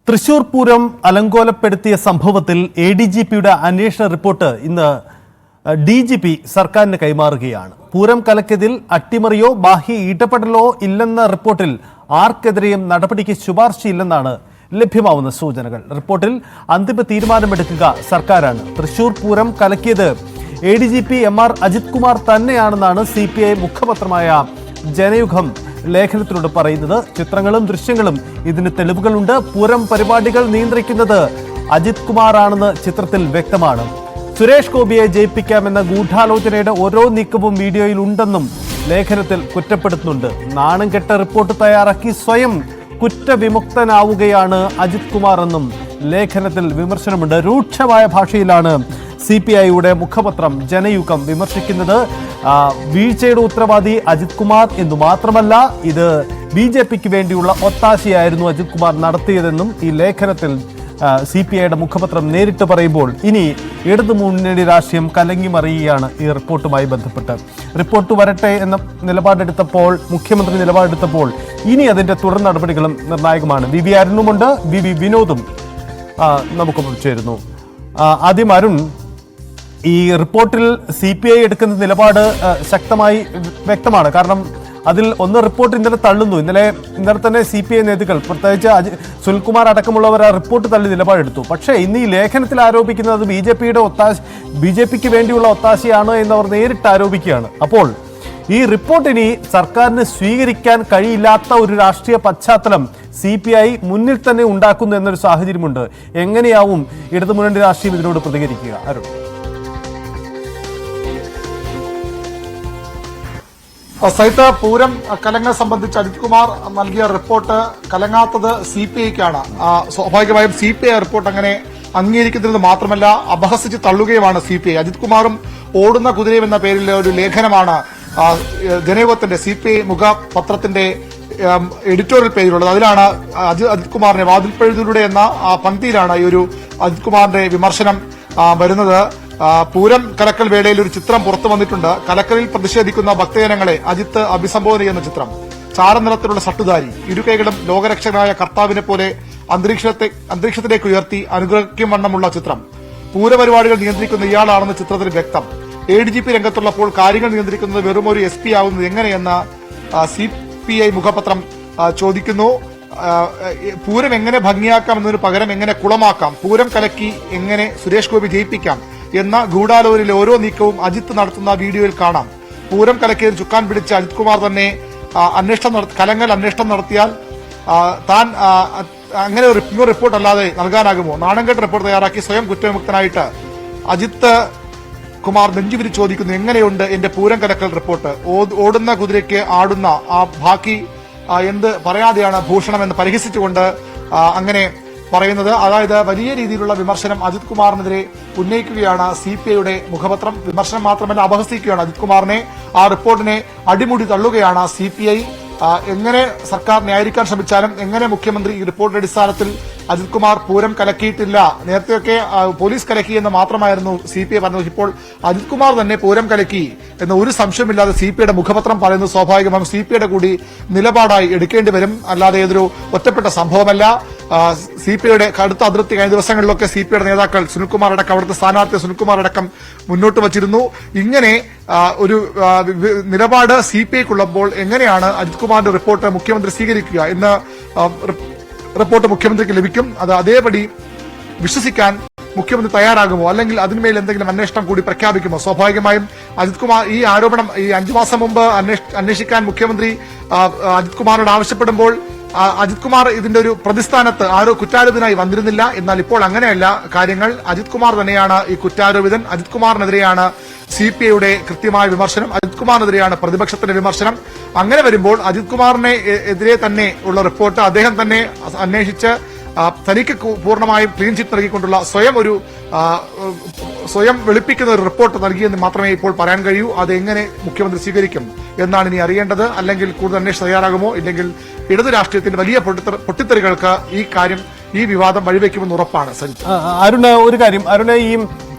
തൃശൂർ പൂരം അലങ്കോലപ്പെടുത്തിയ സംഭവത്തിൽ എഡിജിപിയുടെ അന്വേഷണ റിപ്പോർട്ട് ഇന്ന് ഡിജിപി സർക്കാരിന് കൈമാറുകയാണ്. പൂരം കലക്കിയതിൽ അട്ടിമറിയോ ബാഹ്യ ഇടപെടലോ ഇല്ലെന്ന റിപ്പോർട്ടിൽ ആർക്കെതിരെയും നടപടിക്ക് ശുപാർശയില്ലെന്നാണ് ലഭ്യമാവുന്ന സൂചനകൾ. റിപ്പോർട്ടിൽ അന്തിമ തീരുമാനമെടുക്കുക സർക്കാരാണ്. തൃശൂർ പൂരം കലക്കിയത് എഡിജിപി MR അജിത് കുമാർ തന്നെയാണെന്നാണ് CPI മുഖപത്രമായ ജനയുഗം ലേഖനത്തിലൂടെ പറയുന്നത്. ചിത്രങ്ങളും ദൃശ്യങ്ങളും ഇതിന് തെളിവുകളുണ്ട്. പൂരം പരിപാടികൾ നിയന്ത്രിക്കുന്നത് അജിത് കുമാർ ആണെന്ന് ചിത്രത്തിൽ വ്യക്തമാണ്. സുരേഷ് ഗോപിയെ ജയിപ്പിക്കാമെന്ന ഗൂഢാലോചനയുടെ ഓരോ നീക്കവും വീഡിയോയിൽ ഉണ്ടെന്നും ലേഖനത്തിൽ കുറ്റപ്പെടുത്തുന്നുണ്ട്. നാണം കെട്ട റിപ്പോർട്ട് തയ്യാറാക്കി സ്വയം കുറ്റവിമുക്തനാവുകയാണ് അജിത് കുമാർ എന്നും ലേഖനത്തിൽ വിമർശനമുണ്ട്. രൂക്ഷമായ ഭാഷയിലാണ് CPIയുടെ മുഖപത്രം ജനയുഗം വിമർശിക്കുന്നത്. വീഴ്ചയുടെ ഉത്തരവാദി അജിത് കുമാർ എന്നു മാത്രമല്ല, ഇത് BJPക്ക് വേണ്ടിയുള്ള ഒത്താശയായിരുന്നു അജിത് കുമാർ നടത്തിയതെന്നും ഈ ലേഖനത്തിൽ CPIയുടെ മുഖപത്രം നേരിട്ട് പറയുമ്പോൾ ഇനി ഇടതുമുന്നണി രാഷ്ട്രീയം കലങ്ങി മറിയുകയാണ് ഈ റിപ്പോർട്ടുമായി ബന്ധപ്പെട്ട്. റിപ്പോർട്ട് വരട്ടെ എന്ന നിലപാടെടുത്തപ്പോൾ, മുഖ്യമന്ത്രി നിലപാടെടുത്തപ്പോൾ ഇനി അതിന്റെ തുടർ നടപടികളും നിർണായകമാണ്. VV അരുണുമുണ്ട്, VV വിനോദും നമുക്കൊപ്പം ചേരുന്നു. ആദ്യം അരുൺ, ഈ റിപ്പോർട്ടിൽ CPI എടുക്കുന്ന നിലപാട് ശക്തമായി വ്യക്തമാണ്. കാരണം അതിൽ ഒന്ന് റിപ്പോർട്ട് ഇന്നലെ തള്ളുന്നു. ഇന്നലെ തന്നെ CPI നേതാക്കൾ, പ്രത്യേകിച്ച് സുനിൽകുമാർ അടക്കമുള്ളവർ ആ റിപ്പോർട്ട് തള്ളി നിലപാടെടുത്തു. പക്ഷേ ഇന്ന് ഈ ലേഖനത്തിൽ ആരോപിക്കുന്നത് BJPക്ക് വേണ്ടിയുള്ള ഒത്താശയാണ് എന്നവർ നേരിട്ട് ആരോപിക്കുകയാണ്. അപ്പോൾ ഈ റിപ്പോർട്ട് ഇനി സർക്കാരിന് സ്വീകരിക്കാൻ കഴിയില്ലാത്ത ഒരു രാഷ്ട്രീയ പശ്ചാത്തലം CPI മുന്നിൽ തന്നെ ഉണ്ടാക്കുന്നു എന്നൊരു സാഹചര്യമുണ്ട്. എങ്ങനെയാവും ഇടതുമുന്നണി രാഷ്ട്രീയം ഇതിനോട് പ്രതികരിക്കുക? അരുൺ. സൈത്ത, പൂരം കലങ്ങൽ സംബന്ധിച്ച് അജിത് കുമാർ നൽകിയ റിപ്പോർട്ട് കലങ്ങാത്തത് CPIക്കാണ്. സ്വാഭാവികമായും CPI റിപ്പോർട്ട് അങ്ങനെ അംഗീകരിക്കുന്നത് മാത്രമല്ല, അപഹസിച്ച് തള്ളുകയുമാണ് CPI. അജിത് കുമാറും ഓടുന്ന കുതിരയും എന്ന പേരിൽ ഒരു ലേഖനമാണ് ജനയുഗത്തിന്റെ CPI മുഖപത്രത്തിന്റെ എഡിറ്റോറിയൽ പേജിലുള്ളത്. അതിലാണ് അജിത് കുമാറിനെ വാതിൽപ്പഴുതിലൂടെ എന്ന പങ്ക്തിയിലാണ് ഈ ഒരു അജിത് കുമാറിന്റെ വിമർശനം വരുന്നത്. പൂരം കലക്കൽ വേളയിൽ ഒരു ചിത്രം പുറത്തു വന്നിട്ടുണ്ട്. കലക്കലിൽ പ്രതിഷേധിക്കുന്ന ഭക്തജനങ്ങളെ അജിത്ത് അഭിസംബോധന ചെയ്യുന്ന ചിത്രം. ചാരനിറത്തിലുള്ള ഷട്ടുധാരി, ഇരുകൈകളും ലോകരക്ഷകനായ കർത്താവിനെ പോലെ അന്തരീക്ഷത്തിലേക്ക് ഉയർത്തി അനുഗ്രഹിക്കും വണ്ണമുള്ള ചിത്രം. പൂരപരിപാടികൾ നിയന്ത്രിക്കുന്ന ഇയാളാണെന്ന് ചിത്രത്തിൽ വ്യക്തം. ADGP രംഗത്തുള്ളപ്പോൾ കാര്യങ്ങൾ നിയന്ത്രിക്കുന്നത് വെറും ഒരു SP ആവുന്നത് എങ്ങനെയെന്ന് CPI മുഖപത്രം ചോദിക്കുന്നു. പൂരം എങ്ങനെ ഭംഗിയാക്കാം എന്നതിന് പകരം എങ്ങനെ കുളമാക്കാം, പൂരം കലക്കി എങ്ങനെ സുരേഷ് ഗോപി ജയിപ്പിക്കാം എന്ന ഗൂഢാലോചനയിലെ ഓരോ നീക്കവും അജിത്ത് നടത്തുന്ന വീഡിയോയിൽ കാണാം. പൂരം കലക്കിയതിൽ ചുക്കാൻ പിടിച്ച അജിത് കുമാർ തന്നെ കലങ്ങൽ അന്വേഷണം നടത്തിയാൽ താൻ അങ്ങനെ ഒരു റിപ്പോർട്ട് അല്ലാതെ നൽകാനാകുമോ? നാണംകെട്ട റിപ്പോർട്ട് തയ്യാറാക്കി സ്വയം കുറ്റവിമുക്തനായിട്ട് അജിത്ത് കുമാർ നെഞ്ചുവിരിച്ച് ചോദിക്കുന്നു, എങ്ങനെയുണ്ട് എന്റെ പൂരം കലക്കൽ റിപ്പോർട്ട്? ഓടുന്ന കുതിരയ്ക്ക് ആടുന്ന ആ ബാക്കി എന്ത് പറയാതെയാണ് ഭൂഷണം എന്ന് പരിഹസിച്ചുകൊണ്ട് അങ്ങനെ പറയുന്നത്. അതായത് വലിയ രീതിയിലുള്ള വിമർശനം അജിത് കുമാറിനെതിരെ ഉന്നയിക്കുകയാണ് CPIയുടെ മുഖപത്രം. വിമർശനം മാത്രമല്ല, അപഹസിക്കുകയാണ് അജിത് കുമാറിനെ. ആ റിപ്പോർട്ടിനെ അടിമുടി തള്ളുകയാണ് CPI. എങ്ങനെ സർക്കാർ ന്യായീകരിക്കാൻ ശ്രമിച്ചാലും, എങ്ങനെ മുഖ്യമന്ത്രി ഈ റിപ്പോർട്ടിന്റെ അടിസ്ഥാനത്തിൽ അജിത് കുമാർ പൂരം കലക്കിയിട്ടില്ല, നേരത്തെയൊക്കെ പോലീസ് കലക്കി എന്ന് മാത്രമായിരുന്നു CPI പറഞ്ഞത്. ഇപ്പോൾ അജിത് കുമാർ തന്നെ പൂരം കലക്കി എന്ന് ഒരു സംശയമില്ലാതെ CPIയുടെ മുഖപത്രം പറയുന്നത് സ്വാഭാവികമായും CPIയുടെ കൂടി നിലപാടായി എടുക്കേണ്ടി വരും. അല്ലാതെ ഏതൊരു ഒറ്റപ്പെട്ട സംഭവമല്ല. CPIയുടെ കടുത്ത അതിർത്തി കഴിഞ്ഞ ദിവസങ്ങളിലൊക്കെ CPIയുടെ നേതാക്കൾ സുനിൽകുമാർ അടക്കം, അവിടുത്തെ സ്ഥാനാർത്ഥി സുനിൽകുമാർ അടക്കം മുന്നോട്ട് വച്ചിരുന്നു. ഇങ്ങനെ ഒരു നിലപാട് CPIക്കുള്ളപ്പോൾ എങ്ങനെയാണ് അജിത് കുമാറിന്റെ റിപ്പോർട്ട് മുഖ്യമന്ത്രി സ്വീകരിക്കുക? എന്ന് റിപ്പോർട്ട് മുഖ്യമന്ത്രിക്ക് ലഭിക്കും. അത് അതേപടി വിശ്വസിക്കാൻ മുഖ്യമന്ത്രി തയ്യാറാകുമോ? അല്ലെങ്കിൽ അതിന്മേൽ എന്തെങ്കിലും അന്വേഷണം കൂടി പ്രഖ്യാപിക്കുമോ? സ്വാഭാവികമായും അജിത് കുമാർ ഈ ആരോപണം ഈ 5 മാസം മുമ്പ് അന്വേഷിക്കാൻ മുഖ്യമന്ത്രി അജിത് കുമാറിനോട് ആവശ്യപ്പെടുമ്പോൾ അജിത് കുമാർ ഇതിന്റെ ഒരു പ്രതിസ്ഥാനത്ത് കുറ്റാരോപിതനായി വന്നിരുന്നില്ല. എന്നാൽ ഇപ്പോൾ അങ്ങനെയല്ല കാര്യങ്ങൾ. അജിത് കുമാർ തന്നെയാണ് ഈ കുറ്റാരോപിതൻ. അജിത് കുമാറിനെതിരെയാണ് CPIയുടെ കൃത്യമായ വിമർശനം. അജിത് കുമാറിനെതിരെയാണ് പ്രതിപക്ഷത്തിന്റെ വിമർശനം. അങ്ങനെ വരുമ്പോൾ അജിത് കുമാറിനെ എതിരെ തന്നെ ഉള്ള റിപ്പോർട്ട് അദ്ദേഹം തന്നെ അന്വേഷിച്ച് തനിക്ക് പൂർണ്ണമായും ക്ലീൻ ചിറ്റ് നൽകിക്കൊണ്ടുള്ള സ്വയം വെളുപ്പിക്കുന്ന ഒരു റിപ്പോർട്ട് നൽകിയെന്ന് മാത്രമേ ഇപ്പോൾ പറയാൻ കഴിയൂ. അത് എങ്ങനെ മുഖ്യമന്ത്രി സ്വീകരിക്കും എന്നാണ് ഇനി അറിയേണ്ടത്. അല്ലെങ്കിൽ കൂടുതൽ അന്വേഷണം തയ്യാറാകുമോ? ഇല്ലെങ്കിൽ ഇടതു രാഷ്ട്രീയത്തിന്റെ വലിയ പൊട്ടിത്തെറികൾക്ക് ഈ വിവാദം വഴിവെക്കുമെന്ന് ഉറപ്പാണ്. അരുണ്, ഒരു കാര്യം, അരുണ്, ഈ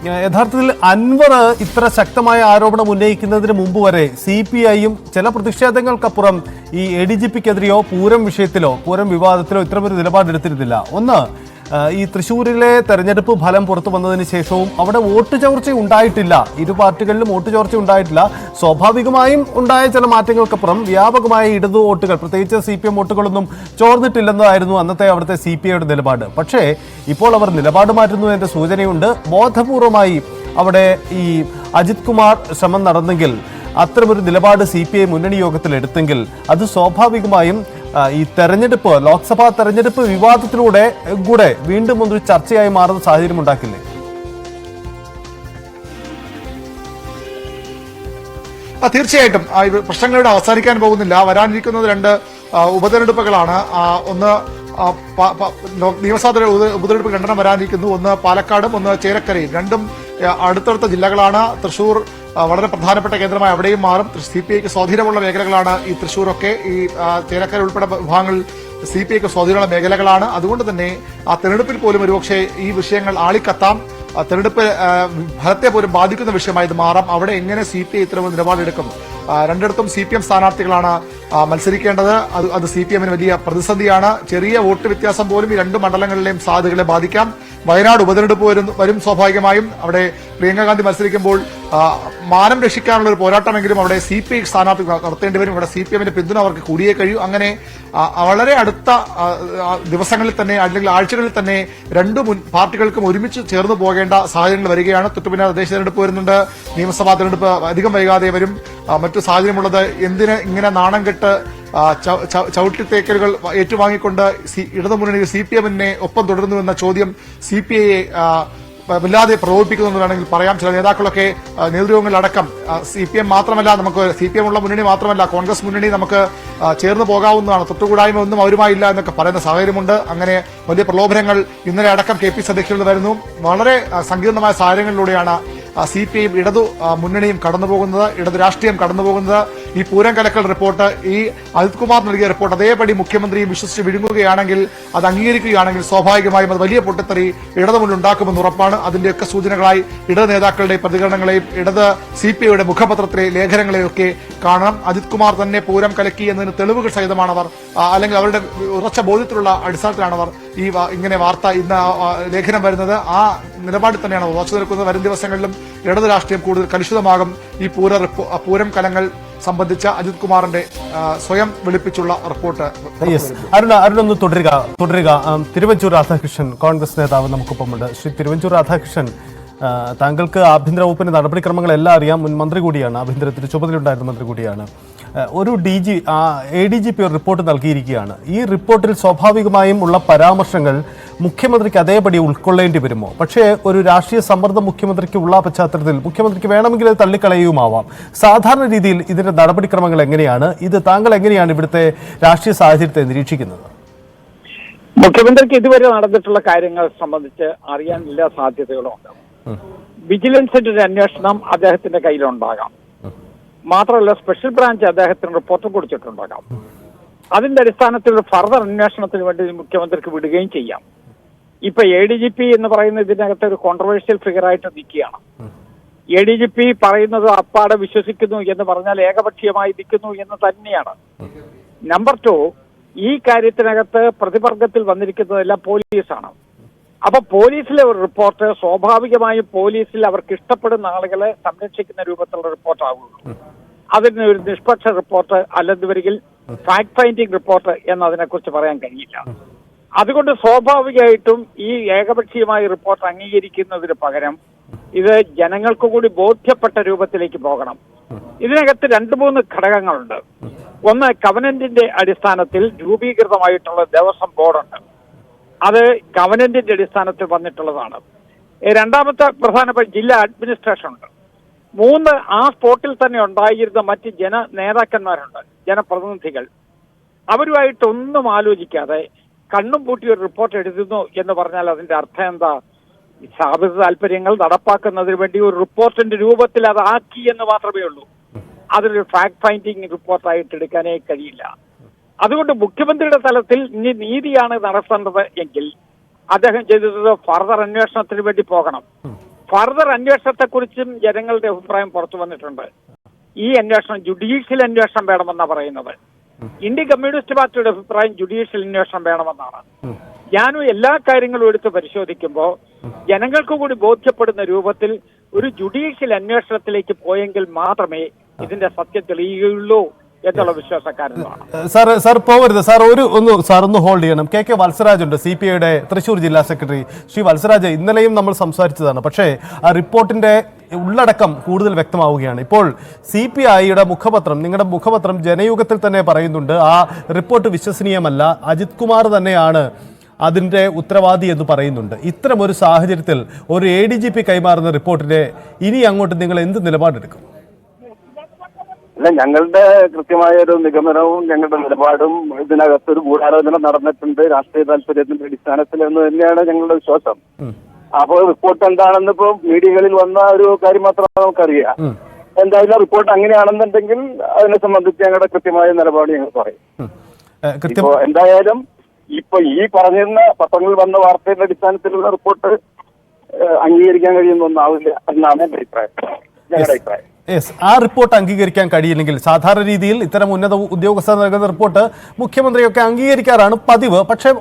യഥാർത്ഥത്തിൽ അൻവർ ഇത്ര ശക്തമായ ആരോപണം ഉന്നയിക്കുന്നതിന് മുമ്പ് വരെ CPIയും ചില പ്രതിഷേധങ്ങൾക്കപ്പുറം ഈ ADGPക്കെതിരെയോ പൂരം വിഷയത്തിലോ പൂരം വിവാദത്തിലോ ഇത്തരമൊരു നിലപാടെടുത്തിരുന്നില്ല. ഒന്ന്, ഈ തൃശ്ശൂരിലെ തെരഞ്ഞെടുപ്പ് ഫലം പുറത്തു വന്നതിന് ശേഷവും അവിടെ വോട്ട് ചോർച്ച ഉണ്ടായിട്ടില്ല. ഇരു പാർട്ടികളിലും വോട്ട് ചോർച്ച ഉണ്ടായിട്ടില്ല. സ്വാഭാവികമായും ഉണ്ടായ ചില മാറ്റങ്ങൾക്കപ്പുറം വ്യാപകമായ ഇടതു വോട്ടുകൾ, പ്രത്യേകിച്ച് CPM വോട്ടുകളൊന്നും ചോർന്നിട്ടില്ലെന്നായിരുന്നു അന്നത്തെ അവിടുത്തെ CPIയുടെ നിലപാട്. പക്ഷേ ഇപ്പോൾ അവർ നിലപാട് മാറ്റുന്നു എന്ന സൂചനയുണ്ട്. ബോധപൂർവമായി അവിടെ ഈ അജിത് കുമാർ ശ്രമം നടന്നെങ്കിൽ, അത്തരമൊരു നിലപാട് CPI മുന്നണി യോഗത്തിൽ എടുത്തെങ്കിൽ അത് സ്വാഭാവികമായും ഈ തെരഞ്ഞെടുപ്പ്, ലോക്സഭാ തെരഞ്ഞെടുപ്പ് വിവാദത്തിലൂടെ കൂടെ വീണ്ടും ഒരു ചർച്ചയായി മാറുന്ന സാഹചര്യം ഉണ്ടാക്കില്ലേ? തീർച്ചയായിട്ടും പ്രശ്നങ്ങളുടെ അവസാനിക്കാൻ പോകുന്നില്ല. വരാനിരിക്കുന്നത് 2 ഉപതെരഞ്ഞെടുപ്പുകളാണ്. ഒന്ന് നിയമസഭാ ഉപതെരഞ്ഞെടുപ്പ് 2 വരാനിരിക്കുന്നു. ഒന്ന് പാലക്കാടും ഒന്ന് ചേലക്കരയും. രണ്ടും അടുത്തടുത്ത ജില്ലകളാണ്. തൃശൂർ വളരെ പ്രധാനപ്പെട്ട കേന്ദ്രമായി അവിടെയും മാറും. CPIക്ക് സ്വാധീനമുള്ള മേഖലകളാണ് ഈ തൃശൂരൊക്കെ. ഈ ചേലക്കര ഉൾപ്പെടെ വിഭാഗങ്ങൾ CPIക്ക് സ്വാധീനമുള്ള മേഖലകളാണ്. അതുകൊണ്ട് തന്നെ ആ തെരഞ്ഞെടുപ്പിൽ പോലും ഒരുപക്ഷെ ഈ വിഷയങ്ങൾ ആളിക്കത്താം. തെരഞ്ഞെടുപ്പ് ഫലത്തെ പോലും ബാധിക്കുന്ന വിഷയമായി ഇത് മാറാം. അവിടെ എങ്ങനെ CPI ഇത്തരം നിലപാടെടുക്കും? രണ്ടിടത്തും CPM സ്ഥാനാർത്ഥികളാണ് മത്സരിക്കേണ്ടത്. അത് CPMന് വലിയ പ്രതിസന്ധിയാണ്. ചെറിയ വോട്ട് വ്യത്യാസം പോലും ഈ 2 മണ്ഡലങ്ങളിലെയും സാധ്യതകളെ ബാധിക്കാം. വയനാട് ഉപതെരഞ്ഞെടുപ്പ് വരും. സ്വാഭാവികമായും അവിടെ പ്രിയങ്ക ഗാന്ധി മത്സരിക്കുമ്പോൾ മാനം രക്ഷിക്കാനുള്ള ഒരു പോരാട്ടമെങ്കിലും അവിടെ CPI സ്ഥാനാർത്ഥി നടത്തേണ്ടി വരും. ഇവിടെ CPMന്റെ പിന്തുണ അവർക്ക് കൂടിയേ കഴിയൂ. അങ്ങനെ വളരെ അടുത്ത ദിവസങ്ങളിൽ തന്നെ അല്ലെങ്കിൽ ആഴ്ചകളിൽ തന്നെ 2 പാർട്ടികൾക്കും ഒരുമിച്ച് ചേർന്ന് പോകേണ്ട സാഹചര്യങ്ങൾ വരികയാണ്. തൊട്ടുപിന്നാലെ തദ്ദേശ തെരഞ്ഞെടുപ്പ് വരുന്നുണ്ട്. നിയമസഭാ തെരഞ്ഞെടുപ്പ് അധികം വൈകാതെ വരും. മറ്റു സാഹചര്യമുള്ളത് എന്തിന് ഇങ്ങനെ നാണം കെട്ട് ചവിട്ടിത്തേക്കലുകൾ ഏറ്റുവാങ്ങിക്കൊണ്ട് ഇടതുമുന്നണി CPMനെ ഒപ്പം തുടരുന്നുവെന്ന ചോദ്യം CPIയെ വല്ലാതെ പ്രകോപിപ്പിക്കുന്നു വേണമെങ്കിൽ പറയാം. ചില നേതാക്കളൊക്കെ നേതൃയോഗങ്ങളിലടക്കം CPM മാത്രമല്ല, നമുക്ക് CPM ഉള്ള മുന്നണി മാത്രമല്ല, കോൺഗ്രസ് മുന്നണി നമുക്ക് ചേർന്ന് പോകാവുന്നതാണ്, തൊട്ടുകൂടായ്മ ഒന്നും അവരുമായില്ല എന്നൊക്കെ പറയുന്ന സാഹചര്യമുണ്ട്. അങ്ങനെ വലിയ പ്രലോഭനങ്ങൾ ഇന്നലെ അടക്കം KPC അധ്യക്ഷനിൽ വരുന്നു. വളരെ സങ്കീർണമായ സാഹചര്യങ്ങളിലൂടെയാണ് CPIയും ഇടതു മുന്നണിയും കടന്നുപോകുന്നത്, ഇടതു രാഷ്ട്രീയം കടന്നുപോകുന്നത്. ഈ പൂരം കലക്കൽ റിപ്പോർട്ട്, ഈ അജിത് കുമാർ നൽകിയ റിപ്പോർട്ട് അതേപടി മുഖ്യമന്ത്രിയും വിശ്വസിച്ച് വിഴുങ്ങുകയാണെങ്കിൽ, അത് അംഗീകരിക്കുകയാണെങ്കിൽ സ്വാഭാവികമായും അത് വലിയ പൊട്ടിത്തെറി ഇടതു മുന്നിൽ ഉണ്ടാക്കുമെന്ന് ഉറപ്പാണ്. അതിന്റെയൊക്കെ സൂചനകളായി ഇടത് നേതാക്കളുടെ പ്രതികരണങ്ങളെയും ഇടത് CPIയുടെ മുഖപത്രത്തിലെ ലേഖനങ്ങളെയും ഒക്കെ കാണാം. അജിത് കുമാർ തന്നെ പൂരം കലക്കി എന്നതിന് തെളിവുകൾ സഹിതമാണവർ, അല്ലെങ്കിൽ അവരുടെ ഉറച്ച ബോധ്യത്തിലുള്ള അടിസ്ഥാനത്തിലാണവർ ഈ ഇങ്ങനെ വാർത്ത ഇന്ന് ലേഖനം വരുന്നത്. ആ നിലപാടിൽ തന്നെയാണ് ഉറച്ചു നിൽക്കുന്നത്. വരും ദിവസങ്ങളിലും ഇടത് രാഷ്ട്രീയം കൂടുതൽ കലുഷിതമാകും. ഈ പൂരം കലങ്ങൾ സംബന്ധിച്ച അജിത് കുമാറിന്റെ സ്വയം വെളുപ്പിച്ചുള്ള റിപ്പോർട്ട്. അരുണൊന്ന് തുടരുക. തിരുവഞ്ചൂർ രാധാകൃഷ്ണൻ, കോൺഗ്രസ് നേതാവ് നമുക്കൊപ്പമുണ്ട്. ശ്രീ തിരുവഞ്ചൂർ രാധാകൃഷ്ണൻ, താങ്കൾക്ക് ആഭ്യന്തര വകുപ്പിന്റെ നടപടിക്രമങ്ങളെല്ലാം അറിയാം. മുൻ മന്ത്രി കൂടിയാണ്, ആഭ്യന്തരത്തിന് ചുമതലയുണ്ടായിരുന്ന മന്ത്രി കൂടിയാണ്. ഒരു ADGP ഒരു റിപ്പോർട്ട് നൽകിയിരിക്കുകയാണ്. ഈ റിപ്പോർട്ടിൽ സ്വാഭാവികമായും ഉള്ള പരാമർശങ്ങൾ മുഖ്യമന്ത്രിക്ക് അതേപടി ഉൾക്കൊള്ളേണ്ടി വരുമോ? പക്ഷേ ഒരു രാഷ്ട്രീയ സമ്മർദ്ദം മുഖ്യമന്ത്രിക്ക് ഉള്ള പശ്ചാത്തലത്തിൽ മുഖ്യമന്ത്രിക്ക് വേണമെങ്കിൽ അത് തള്ളിക്കളയുമാവാം. സാധാരണ രീതിയിൽ ഇതിന്റെ നടപടിക്രമങ്ങൾ എങ്ങനെയാണ്? ഇത് താങ്കൾ എങ്ങനെയാണ് ഇവിടുത്തെ രാഷ്ട്രീയ സാഹചര്യത്തെ നിരീക്ഷിക്കുന്നത്? മുഖ്യമന്ത്രിക്ക് ഇതുവരെ നടന്നിട്ടുള്ള കാര്യങ്ങൾ സംബന്ധിച്ച് അറിയാൻ എല്ലാ സാധ്യതകളും ഉണ്ട്. വിജിലൻസിന്റെ ഒരു അന്വേഷണം അദ്ദേഹത്തിന്റെ കയ്യിലുണ്ടാകാം. മാത്രമല്ല, സ്പെഷ്യൽ ബ്രാഞ്ച് അദ്ദേഹത്തിന് റിപ്പോർട്ട് കൊടുത്തിട്ടുണ്ടാകാം. അതിന്റെ അടിസ്ഥാനത്തിൽ ഒരു ഫർദർ അന്വേഷണത്തിന് വേണ്ടി മുഖ്യമന്ത്രിക്ക് വിടുകയും ചെയ്യാം. ഇപ്പൊ ADGP എന്ന് പറയുന്ന ഇതിനകത്ത് ഒരു കോൺട്രവേഴ്ഷ്യൽ ഫിഗർ ആയിട്ട് നിൽക്കുകയാണ്. ADGP പറയുന്നത് അപ്പാടെ വിശ്വസിക്കുന്നു എന്ന് പറഞ്ഞാൽ ഏകപക്ഷീയമായി നിൽക്കുന്നു എന്ന് തന്നെയാണ്. നമ്പർ 2, ഈ കാര്യത്തിനകത്ത് പ്രതിവർഗത്തിൽ വന്നിരിക്കുന്നതെല്ലാം പോലീസാണ്. അപ്പൊ പോലീസിലെ ഒരു റിപ്പോർട്ട് സ്വാഭാവികമായും പോലീസിൽ അവർക്ക് ഇഷ്ടപ്പെടുന്ന ആളുകളെ സംരക്ഷിക്കുന്ന രൂപത്തിലുള്ള റിപ്പോർട്ടാവുള്ളൂ. അതിന് ഒരു നിഷ്പക്ഷ റിപ്പോർട്ട് അല്ലെങ്കിൽ ഫാക്ട് ഫൈൻഡിങ് റിപ്പോർട്ട് എന്നതിനെ കുറിച്ച് പറയാൻ കഴിയില്ല. അതുകൊണ്ട് സ്വാഭാവികമായിട്ടും ഈ ഏകപക്ഷീയമായ റിപ്പോർട്ട് അംഗീകരിക്കുന്നതിന് പകരം ഇത് ജനങ്ങൾക്ക് കൂടി ബോധ്യപ്പെട്ട രൂപത്തിലേക്ക് പോകണം. ഇതിനകത്ത് 2-3 ഘടകങ്ങളുണ്ട്. ഒന്ന്, കവനന്റിന്റെ അടിസ്ഥാനത്തിൽ രൂപീകൃതമായിട്ടുള്ള ദേവസ്വം ബോർഡുണ്ട്. അത് കവനന്റിന്റെ അടിസ്ഥാനത്തിൽ വന്നിട്ടുള്ളതാണ്. രണ്ടാമത്തെ പ്രധാനപ്പെട്ട ജില്ലാ അഡ്മിനിസ്ട്രേഷൻ ഉണ്ട്. 3, ആ സ്പോട്ടിൽ തന്നെ ഉണ്ടായിരുന്ന മറ്റ് നേതാക്കന്മാരുണ്ട്, ജനപ്രതിനിധികൾ. അവരുമായിട്ടൊന്നും ആലോചിക്കാതെ കണ്ണും പൂട്ടി ഒരു റിപ്പോർട്ട് എഴുതുന്നു എന്ന് പറഞ്ഞാൽ അതിന്റെ അർത്ഥം എന്താ? സ്ഥാപിത താല്പര്യങ്ങൾ നടപ്പാക്കുന്നതിന് വേണ്ടി ഒരു റിപ്പോർട്ടിന്റെ രൂപത്തിൽ അത് ആക്കി എന്ന് മാത്രമേ ഉള്ളൂ. അതൊരു ഫാക്ട് ഫൈൻഡിങ് റിപ്പോർട്ടായിട്ട് എടുക്കാനേ കഴിയില്ല. അതുകൊണ്ട് മുഖ്യമന്ത്രിയുടെ തലത്തിൽ ഇനി നീതിയാണ് നടത്തേണ്ടത് എങ്കിൽ അദ്ദേഹം ചെയ്തത് ഫർദർ അന്വേഷണത്തിന് വേണ്ടി പോകണം. ഫർദർ അന്വേഷണത്തെക്കുറിച്ചും ജനങ്ങളുടെ അഭിപ്രായം പുറത്തു വന്നിട്ടുണ്ട്. ഈ അന്വേഷണം ജുഡീഷ്യൽ അന്വേഷണം വേണമെന്നാണ് പറയുന്നത്. ഇന്ത്യൻ കമ്മ്യൂണിസ്റ്റ് പാർട്ടിയുടെ അഭിപ്രായം ജുഡീഷ്യൽ അന്വേഷണം വേണമെന്നാണ്. ഞാനും എല്ലാ കാര്യങ്ങളും എടുത്ത് പരിശോധിക്കുമ്പോൾ ജനങ്ങൾക്ക് കൂടി ബോധ്യപ്പെടുന്ന രൂപത്തിൽ ഒരു ജുഡീഷ്യൽ അന്വേഷണത്തിലേക്ക് പോയെങ്കിൽ മാത്രമേ ഇതിന്റെ സത്യം തെളിയുകയുള്ളൂ എന്നുള്ള വിശ്വാസക്കാരനാണ്. സാർ പോകരുത് സാർ, ഒന്ന് ഹോൾഡ് ചെയ്യണം. കെ വത്സരാജ് ഉണ്ട്, CPIയുടെ തൃശ്ശൂർ ജില്ലാ സെക്രട്ടറി. ശ്രീ വത്സരാജ്, ഇന്നലെയും നമ്മൾ സംസാരിച്ചതാണ്. പക്ഷേ ആ റിപ്പോർട്ടിന്റെ ഉള്ളടക്കം കൂടുതൽ വ്യക്തമാവുകയാണ്. ഇപ്പോൾ CPIയുടെ മുഖപത്രം, നിങ്ങളുടെ മുഖപത്രം ജനയുഗത്തിൽ തന്നെ പറയുന്നുണ്ട് ആ റിപ്പോർട്ട് വിശ്വസനീയമല്ല, അജിത് കുമാർ തന്നെയാണ് അതിൻ്റെ ഉത്തരവാദി എന്ന് പറയുന്നുണ്ട്. ഇത്തരമൊരു സാഹചര്യത്തിൽ ഒരു ADGP കൈമാറുന്ന റിപ്പോർട്ടിന്റെ ഇനി അങ്ങോട്ട് നിങ്ങൾ എന്ത് നിലപാടെടുക്കും? അല്ല, ഞങ്ങളുടെ കൃത്യമായ ഒരു നിഗമനവും ഞങ്ങളുടെ നിലപാടും ഇതിനകത്തൊരു ഗൂഢാലോചന നടന്നിട്ടുണ്ട് രാഷ്ട്രീയ താല്പര്യത്തിന്റെ അടിസ്ഥാനത്തിൽ എന്ന് തന്നെയാണ് ഞങ്ങളുടെ വിശ്വാസം. അപ്പോൾ റിപ്പോർട്ട് എന്താണെന്ന് ഇപ്പോൾ മീഡിയകളിൽ വന്ന ഒരു കാര്യം മാത്രമാണ് നമുക്കറിയാം. എന്തായാലും റിപ്പോർട്ട് അങ്ങനെയാണെന്നുണ്ടെങ്കിൽ അതിനെ സംബന്ധിച്ച് ഞങ്ങളുടെ കൃത്യമായ നിലപാട് ഞങ്ങൾ പറയും. ഇപ്പോ എന്തായാലും ഇപ്പൊ ഈ പറഞ്ഞിരുന്ന പത്രങ്ങളിൽ വന്ന വാർത്തയുടെ അടിസ്ഥാനത്തിലുള്ള റിപ്പോർട്ട് അംഗീകരിക്കാൻ കഴിയുന്ന ഒന്നാവില്ല എന്നാണ് എന്റെ അഭിപ്രായം, ഞങ്ങളുടെ അഭിപ്രായം. ആ റിപ്പോർട്ട് അംഗീകരിക്കാൻ കഴിയില്ലെങ്കിൽ സാധാരണ രീതിയിൽ ഇത്തരം ഉന്നത ഉദ്യോഗസ്ഥർ നൽകുന്ന റിപ്പോർട്ട് മുഖ്യമന്ത്രിയൊക്കെ അംഗീകരിക്കാറാണ് പതിവ്. പക്ഷേ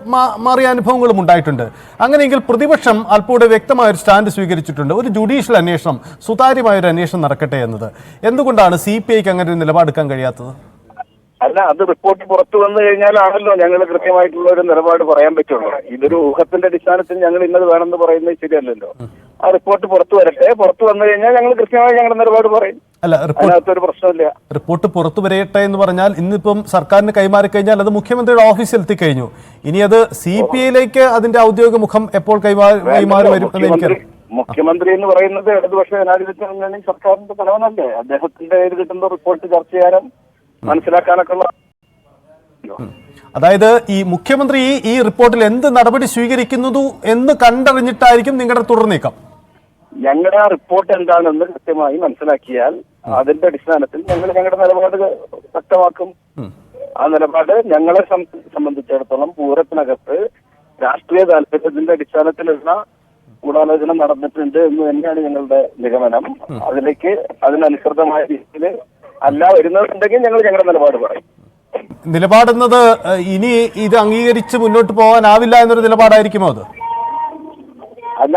മാറിയ അനുഭവങ്ങളും ഉണ്ടായിട്ടുണ്ട്. അങ്ങനെയെങ്കിൽ പ്രതിപക്ഷം അല്പൂടെ വ്യക്തമായ ഒരു സ്റ്റാൻഡ് സ്വീകരിച്ചിട്ടുണ്ട്. ഒരു ജുഡീഷ്യൽ അന്വേഷണം, സുതാര്യമായ ഒരു അന്വേഷണം നടക്കട്ടെ എന്നത്. എന്തുകൊണ്ടാണ് CPIക്ക് അങ്ങനെ ഒരു നിലപാടെടുക്കാൻ കഴിയാത്തത്? അല്ല, അത് റിപ്പോർട്ട് പുറത്തു വന്നു കഴിഞ്ഞാലാണല്ലോ ഞങ്ങൾ കൃത്യമായിട്ടുള്ള ഒരു നിലപാട് പറയാൻ പറ്റുള്ളൂ. ഇതൊരു ഊഹത്തിന്റെ അടിസ്ഥാനത്തിൽ ഞങ്ങൾ ഇന്നത് വേണമെന്ന് പറയുന്നത് ശരിയല്ലല്ലോ. ആ റിപ്പോർട്ട് പുറത്തു വരട്ടെ, പുറത്തു വന്നു കഴിഞ്ഞാൽ ഞങ്ങൾ കൃത്യമായി ഞങ്ങളുടെ നിലപാട് പറയും. അല്ല, അതിനകത്തൊരു പ്രശ്നമില്ല. റിപ്പോർട്ട് പുറത്തു വരട്ടെ എന്ന് പറഞ്ഞാൽ ഇന്നിപ്പം സർക്കാരിന് കൈമാറി കഴിഞ്ഞാൽ അത് മുഖ്യമന്ത്രിയുടെ ഓഫീസിൽ എത്തിക്കഴിഞ്ഞു. ഇനി അത് CPIയിലേക്ക് അതിന്റെ ഔദ്യോഗിക മുഖം എപ്പോൾ കൈമാറി വരും എന്ന് എനിക്കറിയാം. മുഖ്യമന്ത്രി എന്ന് പറയുന്നത് ഇടതുപക്ഷ ജനാധിപത്യ മുന്നണി സർക്കാരിന്റെ തലവനല്ലേ. അദ്ദേഹത്തിന്റെ കയ്യിൽ കിട്ടുന്ന റിപ്പോർട്ട് ചർച്ച ചെയ്യാനും മനസ്സിലാക്കാനൊക്കെ ഉള്ള. അതായത് ഈ മുഖ്യമന്ത്രി ഈ റിപ്പോർട്ടിൽ എന്ത് നടപടി സ്വീകരിക്കുന്നു എന്ന് കണ്ടറിഞ്ഞിട്ടായിരിക്കും നിങ്ങളുടെ തുടർ നീക്കം. ഞങ്ങളുടെ ആ റിപ്പോർട്ട് എന്താണെന്ന് കൃത്യമായി മനസ്സിലാക്കിയാൽ അതിന്റെ അടിസ്ഥാനത്തിൽ ഞങ്ങൾ ഞങ്ങളുടെ നിലപാട് വ്യക്തമാക്കും. ആ നിലപാട് ഞങ്ങളെ സംബന്ധിച്ചിടത്തോളം പൂരത്തിനകത്ത് രാഷ്ട്രീയ താല്പര്യത്തിന്റെ അടിസ്ഥാനത്തിലുള്ള ഗൂഢാലോചന നടന്നിട്ടുണ്ട് എന്ന് തന്നെയാണ് ഞങ്ങളുടെ നിഗമനം. അതിലേക്ക് അതിനനുസൃതമായ രീതിയിൽ അല്ല വരുന്നുണ്ടെങ്കിൽ ഞങ്ങൾ ഞങ്ങളുടെ നിലപാട് പറയും. നിലപാടെന്നത് ഇനി ഇത് അംഗീകരിച്ച് മുന്നോട്ട് പോകാനാവില്ല എന്നൊരു നിലപാടായിരിക്കുമോ അത്? അല്ല,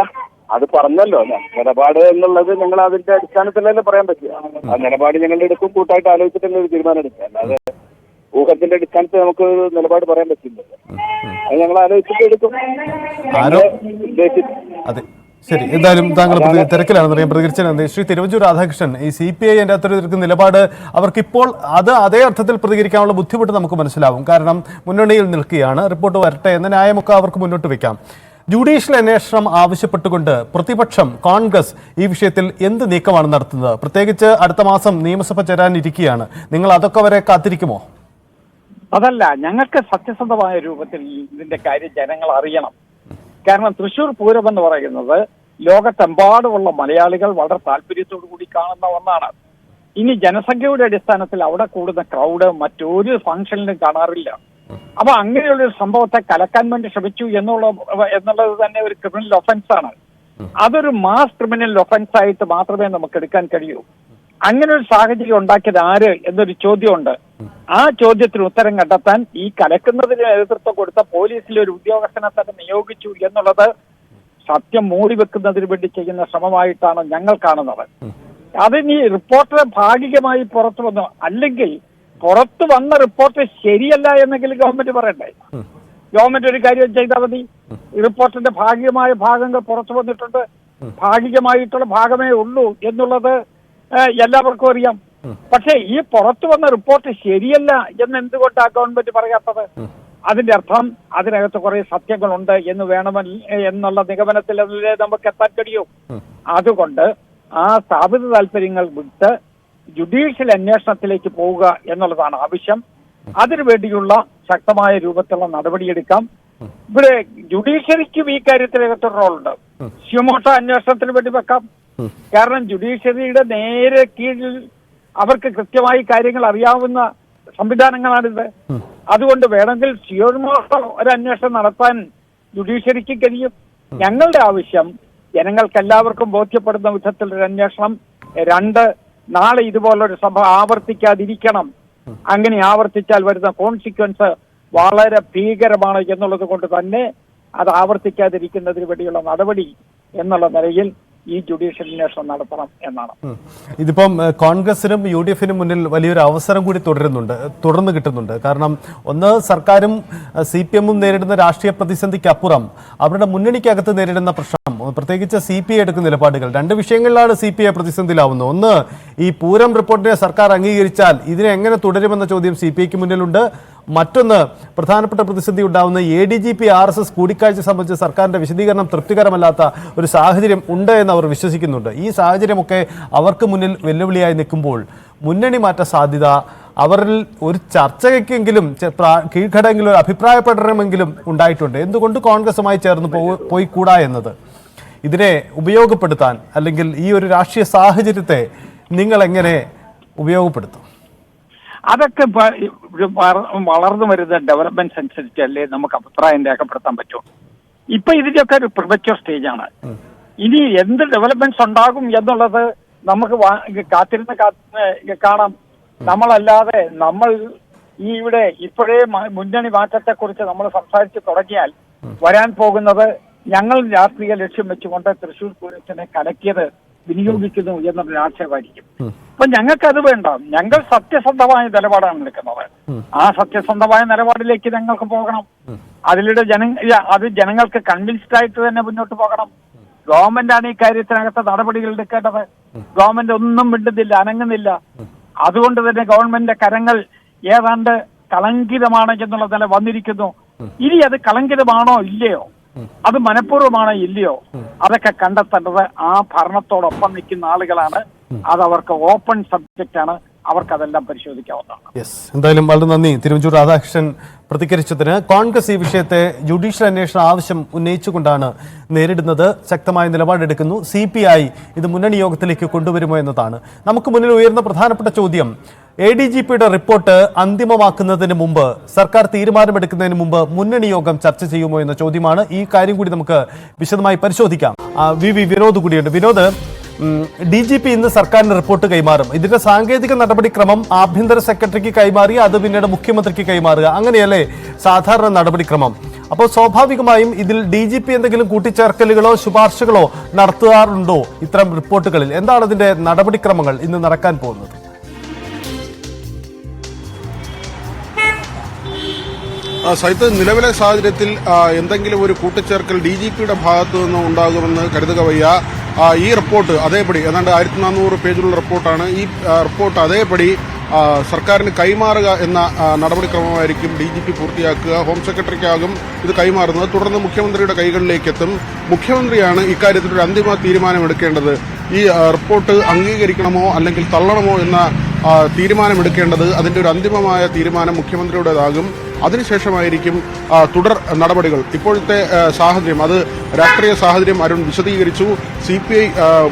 അത് പറഞ്ഞല്ലോ. നിലപാട് എന്നുള്ളത് ഞങ്ങൾ അതിന്റെ അടിസ്ഥാനത്തിലല്ലേ പറയാൻ പറ്റുക. ആ നിലപാട് ഞങ്ങളുടെ എടുക്കും, കൂട്ടായിട്ട് ആലോചിച്ചിട്ടുള്ള ഒരു തീരുമാനം എടുക്കുക. അല്ലാതെ ഊഹത്തിന്റെ അടിസ്ഥാനത്തിൽ നമുക്ക് നിലപാട് പറയാൻ പറ്റില്ലല്ലോ. അത് ഞങ്ങൾ ആലോചിച്ചിട്ട് എടുക്കും. അതെ, ശരി. എന്തായാലും താങ്കൾ തിരക്കിലാണെന്നറിയാം. പ്രതികരിച്ചത് ശ്രീ തിരുവഞ്ചൂർ രാധാകൃഷ്ണൻ, ഈ CPI എൻ്റെ അത്തരത്തിലുള്ള നിലപാട് അവർക്കിപ്പോൾ അത് അതേ അർത്ഥത്തിൽ പ്രതികരിക്കാനുള്ള ബുദ്ധിമുട്ട് നമുക്ക് മനസ്സിലാവും. കാരണം മുന്നണിയിൽ നിൽക്കുകയാണ്. റിപ്പോർട്ട് വരട്ടെ എന്ന ന്യായമൊക്കെ അവർക്ക് മുന്നോട്ട് വയ്ക്കാം. ജുഡീഷ്യൽ അന്വേഷണം ആവശ്യപ്പെട്ടുകൊണ്ട് പ്രതിപക്ഷം, കോൺഗ്രസ് ഈ വിഷയത്തിൽ എന്ത് നീക്കമാണ് നടത്തുന്നത്? പ്രത്യേകിച്ച് അടുത്ത മാസം നിയമസഭ ചേരാനിരിക്കുകയാണ്. നിങ്ങൾ അതൊക്കെ വരെ കാത്തിരിക്കുമോ? അതല്ല, ഞങ്ങൾക്ക് സത്യസന്ധമായ രൂപത്തിൽ ഇതിന്റെ കാര്യം ജനങ്ങൾ അറിയണം. കാരണം തൃശ്ശൂർ പൂരം എന്ന് പറയുന്നത് ലോകത്തെമ്പാടുമുള്ള മലയാളികൾ വളരെ താല്പര്യത്തോടു കൂടി കാണുന്ന ഒന്നാണ്. ഇനി ജനസംഖ്യയുടെ അടിസ്ഥാനത്തിൽ അവിടെ കൂടുന്ന ക്രൗഡ് മറ്റൊരു ഫംഗ്ഷനിലും കാണാറില്ല. അപ്പൊ അങ്ങനെയുള്ളൊരു സംഭവത്തെ കലക്കാൻ വേണ്ടി ശ്രമിച്ചു എന്നുള്ളത് തന്നെ ഒരു ക്രിമിനൽ ഒഫൻസ് ആണ്. അതൊരു മാസ് ക്രിമിനൽ ഒഫൻസ് ആയിട്ട് മാത്രമേ നമുക്ക് എടുക്കാൻ കഴിയൂ. അങ്ങനെ ഒരു സാഹചര്യം ഉണ്ടാക്കിയത് ആര് എന്നൊരു ചോദ്യമുണ്ട്. ആ ചോദ്യത്തിന് ഉത്തരം കണ്ടെത്താൻ ഈ കലക്കുന്നതിന് നേതൃത്വം കൊടുത്ത പോലീസിലെ ഒരു ഉദ്യോഗസ്ഥനെ തന്നെ നിയോഗിച്ചു എന്നുള്ളത് സത്യം മൂടിവെക്കുന്നതിന് വേണ്ടി ചെയ്യുന്ന ശ്രമമായിട്ടാണ് ഞങ്ങൾ കാണുന്നത്. അതിന് ഈ റിപ്പോർട്ട് ഭാഗികമായി പുറത്തു വന്നു, അല്ലെങ്കിൽ പുറത്തു വന്ന റിപ്പോർട്ട് ശരിയല്ല എന്നെങ്കിലും ഗവൺമെന്റ് പറയണ്ടേ? ഗവൺമെന്റ് ഒരു കാര്യം ചെയ്താൽ മതി. റിപ്പോർട്ടിന്റെ ഭാഗികമായ ഭാഗങ്ങൾ പുറത്തു വന്നിട്ടുണ്ട്, ഭാഗികമായിട്ടുള്ള ഭാഗമേ ഉള്ളൂ എന്നുള്ളത് എല്ലാവർക്കും അറിയാം. പക്ഷെ ഈ പുറത്തു വന്ന റിപ്പോർട്ട് ശരിയല്ല എന്ന് എന്തുകൊണ്ടാണ് ഗവൺമെന്റ് പറയാത്തത്? അതിന്റെ അർത്ഥം അതിനകത്ത് കുറെ സത്യങ്ങളുണ്ട് എന്ന് എന്നുള്ള നിഗമനത്തിൽ നമുക്ക് എത്താൻ കഴിയും. അതുകൊണ്ട് ആ സ്ഥാപിത താല്പര്യങ്ങൾ വിട്ട് ജുഡീഷ്യൽ അന്വേഷണത്തിലേക്ക് പോവുക എന്നുള്ളതാണ് ആവശ്യം. അതിനുവേണ്ടിയുള്ള ശക്തമായ രൂപത്തിലുള്ള നടപടിയെടുക്കാം. ഇവിടെ ജുഡീഷ്യറിക്കും ഈ കാര്യത്തിനകത്തൊരു റോളുണ്ട്. സ്യൂമോട്ടോ അന്വേഷണത്തിന് വേണ്ടി വെക്കാം. കാരണം ജുഡീഷ്യറിയുടെ നേരെ കീഴിൽ അവർക്ക് കൃത്യമായി കാര്യങ്ങൾ അറിയാവുന്ന സംവിധാനങ്ങളാണിത്. അതുകൊണ്ട് വേണമെങ്കിൽ സ്യൂമോട്ടോ ഒരു അന്വേഷണം നടത്താൻ ജുഡീഷ്യറിക്ക് കഴിയും. ഞങ്ങളുടെ ആവശ്യം ജനങ്ങൾക്ക് എല്ലാവർക്കും ബോധ്യപ്പെടുന്ന വിധത്തിലൊരു അന്വേഷണം. 2, നാളെ ഇതുപോലൊരു സംഭവം ആവർത്തിക്കാതിരിക്കണം. അങ്ങനെ ആവർത്തിച്ചാൽ വരുന്ന കോൺസിക്വൻസ് വളരെ ഭീകരമാണ് എന്നുള്ളത് കൊണ്ട് തന്നെ അത് ആവർത്തിക്കാതിരിക്കുന്നതിന് വേണ്ടിയുള്ള നടപടി എന്നുള്ള നിലയിൽ ഈ ജുഡീഷ്യൽ അന്വേഷണം നടത്തണം എന്നാണ്. ഇതിപ്പം കോൺഗ്രസിനും UDF-നും മുന്നിൽ വലിയൊരു അവസരം കൂടി തുടർന്ന് കിട്ടുന്നുണ്ട്. കാരണം ഒന്ന്, സർക്കാരും CPM-ഉം നേരിടുന്ന രാഷ്ട്രീയ പ്രതിസന്ധിക്കപ്പുറം അവരുടെ മുന്നണിക്കകത്ത് നേരിടുന്ന പ്രശ്നം, പ്രത്യേകിച്ച് CPI എടുക്കുന്ന നിലപാടുകൾ, 2 വിഷയങ്ങളിലാണ് CPI പ്രതിസന്ധിയിലാവുന്നത്. ഒന്ന്, ഈ പൂരം റിപ്പോർട്ടിനെ സർക്കാർ അംഗീകരിച്ചാൽ ഇതിനെ എങ്ങനെ തുടരുമെന്ന ചോദ്യം CPIക്ക് മുന്നിലുണ്ട്. മറ്റൊന്ന്, പ്രധാനപ്പെട്ട പ്രതിസന്ധി ഉണ്ടാവുന്ന ADGP RSS കൂടിക്കാഴ്ച സംബന്ധിച്ച് സർക്കാരിന്റെ വിശദീകരണം തൃപ്തികരമല്ലാത്ത ഒരു സാഹചര്യം ഉണ്ട് എന്ന് അവർ വിശ്വസിക്കുന്നുണ്ട്. ഈ സാഹചര്യമൊക്കെ അവർക്ക് മുന്നിൽ വെല്ലുവിളിയായി നിൽക്കുമ്പോൾ മുന്നണി മാറ്റ സാധ്യത, അവരിൽ ഒരു ചർച്ചയ്ക്കെങ്കിലും കീഴ്ഘടകെങ്കിലും ഒരു അഭിപ്രായ പ്രകടനമെങ്കിലും ഉണ്ടായിട്ടുണ്ട്. എന്തുകൊണ്ട് കോൺഗ്രസുമായി ചേർന്ന് പോയി കൂടാ എന്നത്, ഇതിനെ ഉപയോഗപ്പെടുത്താൻ അല്ലെങ്കിൽ ഈ ഒരു രാഷ്ട്രീയ സാഹചര്യത്തെ നിങ്ങൾ എങ്ങനെ ഉപയോഗപ്പെടുത്തും? അതൊക്കെ വളർന്നു വരുന്ന ഡെവലപ്മെന്റ്സ് അനുസരിച്ചല്ലേ നമുക്ക് അഭിപ്രായം രേഖപ്പെടുത്താൻ പറ്റും. ഇപ്പൊ ഇതിന്റെയൊക്കെ ഒരു പ്രിമച്വർ സ്റ്റേജാണ്. ഇനി എന്ത് ഡെവലപ്മെന്റ്സ് ഉണ്ടാകും എന്നുള്ളത് നമുക്ക് കാത്തിരുന്ന് കാണാം. നമ്മളല്ലാതെ നമ്മൾ ഇവിടെ ഇപ്പോഴേ മുന്നണി മാറ്റത്തെ കുറിച്ച് നമ്മൾ സംസാരിച്ച് തുടങ്ങിയാൽ വരാൻ പോകുന്നത് ഞങ്ങൾ രാഷ്ട്രീയ ലക്ഷ്യം വെച്ചുകൊണ്ട് തൃശ്ശൂർ പൂരത്തിനെ കലക്കിയത് വിനിയോഗിക്കുന്നു എന്നൊരു ആക്ഷേപമായിരിക്കും. അപ്പൊ ഞങ്ങൾക്കത് വേണ്ട. ഞങ്ങൾ സത്യസന്ധമായ നിലപാടാണ് എടുക്കുന്നത്. ആ സത്യസന്ധമായ നിലപാടിലേക്ക് ഞങ്ങൾക്ക് പോകണം. അതിലൂടെ അത് ജനങ്ങൾക്ക് കൺവിൻസ്ഡ് ആയിട്ട് തന്നെ മുന്നോട്ട് പോകണം. ഗവൺമെന്റാണ് ഈ കാര്യത്തിനകത്ത് നടപടികൾ എടുക്കേണ്ടത്. ഗവൺമെന്റ് ഒന്നും മിണ്ടുന്നില്ല, അനങ്ങുന്നില്ല. അതുകൊണ്ട് തന്നെ ഗവൺമെന്റിന്റെ കരങ്ങൾ ഏതാണ്ട് കളങ്കിതമാണ് എന്നുള്ള നില വന്നിരിക്കുന്നു. ഇനി അത് കളങ്കിതമാണോ ഇല്ലയോ, അത് മനഃപൂർവ്വമാണോ ഇല്ലയോ, അതൊക്കെ കണ്ടെത്തേണ്ടത് ആ ഭരണത്തോടൊപ്പം നിൽക്കുന്ന ആളുകളാണ്. അത് അവർക്ക് ഓപ്പൺ സബ്ജക്റ്റ് ആണ്. അവർക്കതെല്ലാം പരിശോധിക്കാവുന്നതാണ്. എന്തായാലും വളരെ നന്ദി തിരുവഞ്ചൂർ രാധാകൃഷ്ണൻ പ്രതികരിച്ചതിന്. കോൺഗ്രസ് ഈ വിഷയത്തെ ജുഡീഷ്യൽ അന്വേഷണ ആവശ്യം ഉന്നയിച്ചുകൊണ്ടാണ് നേരിടുന്നത്. ശക്തമായ നിലപാടെടുക്കുന്നു. CPI ഇത് മുന്നണി യോഗത്തിലേക്ക് കൊണ്ടുവരുമോ എന്നതാണ് നമുക്ക് മുന്നിൽ ഉയർന്ന പ്രധാനപ്പെട്ട ചോദ്യം. ADGP-യുടെ റിപ്പോർട്ട് അന്തിമമാക്കുന്നതിന് മുമ്പ്, സർക്കാർ തീരുമാനമെടുക്കുന്നതിന് മുമ്പ് മുന്നണി യോഗം ചർച്ച ചെയ്യുമോ എന്ന ചോദ്യമാണ്. ഈ കാര്യം കൂടി നമുക്ക് വിശദമായി പരിശോധിക്കാം. വിനോദ് കൂടിയുണ്ട്. വിനോദ്, DGP ഇന്ന് സർക്കാരിന് റിപ്പോർട്ട് കൈമാറും. ഇതിന്റെ സാങ്കേതിക നടപടിക്രമം ആഭ്യന്തര സെക്രട്ടറിക്ക് കൈമാറി അത് പിന്നീട് മുഖ്യമന്ത്രിക്ക് കൈമാറുക, അങ്ങനെയല്ലേ സാധാരണ നടപടിക്രമം? അപ്പോൾ സ്വാഭാവികമായും ഇതിൽ DGP എന്തെങ്കിലും കൂട്ടിച്ചേർക്കലുകളോ ശുപാർശകളോ നടത്താറുണ്ടോ ഇത്തരം റിപ്പോർട്ടുകളിൽ? എന്താണ് ഇതിന്റെ നടപടിക്രമങ്ങൾ ഇന്ന് നടക്കാൻ പോകുന്നത്? സൈത്ത്, നിലവിലെ സാഹചര്യത്തിൽ എന്തെങ്കിലും ഒരു കൂട്ടിച്ചേർക്കൽ DGP-യുടെ ഭാഗത്തു നിന്ന് ഉണ്ടാകുമെന്ന് കരുതുക വയ്യ. ഈ റിപ്പോർട്ട് അതേപടി ഏതാണ്ട് 1400 പേജുള്ള റിപ്പോർട്ടാണ്. ഈ റിപ്പോർട്ട് അതേപടി സർക്കാരിന് കൈമാറുക എന്ന നടപടിക്രമമായിരിക്കും DGP പൂർത്തിയാക്കുക. ഹോം സെക്രട്ടറിക്കാകും ഇത് കൈമാറുന്നത്. തുടർന്ന് മുഖ്യമന്ത്രിയുടെ കൈകളിലേക്ക് എത്തും. മുഖ്യമന്ത്രിയാണ് ഇക്കാര്യത്തിൽ ഒരു അന്തിമ തീരുമാനമെടുക്കേണ്ടത്. ഈ റിപ്പോർട്ട് അംഗീകരിക്കണമോ അല്ലെങ്കിൽ തള്ളണമോ എന്ന തീരുമാനമെടുക്കേണ്ടത്. അതിന്റെ ഒരു അന്തിമമായ തീരുമാനം മുഖ്യമന്ത്രിയുടേതാകും. അതിനുശേഷമായിരിക്കും തുടർ നടപടികൾ. ഇപ്പോഴത്തെ സാഹചര്യം, അത് രാഷ്ട്രീയ സാഹചര്യം അരുൺ വിശദീകരിച്ചു. CPI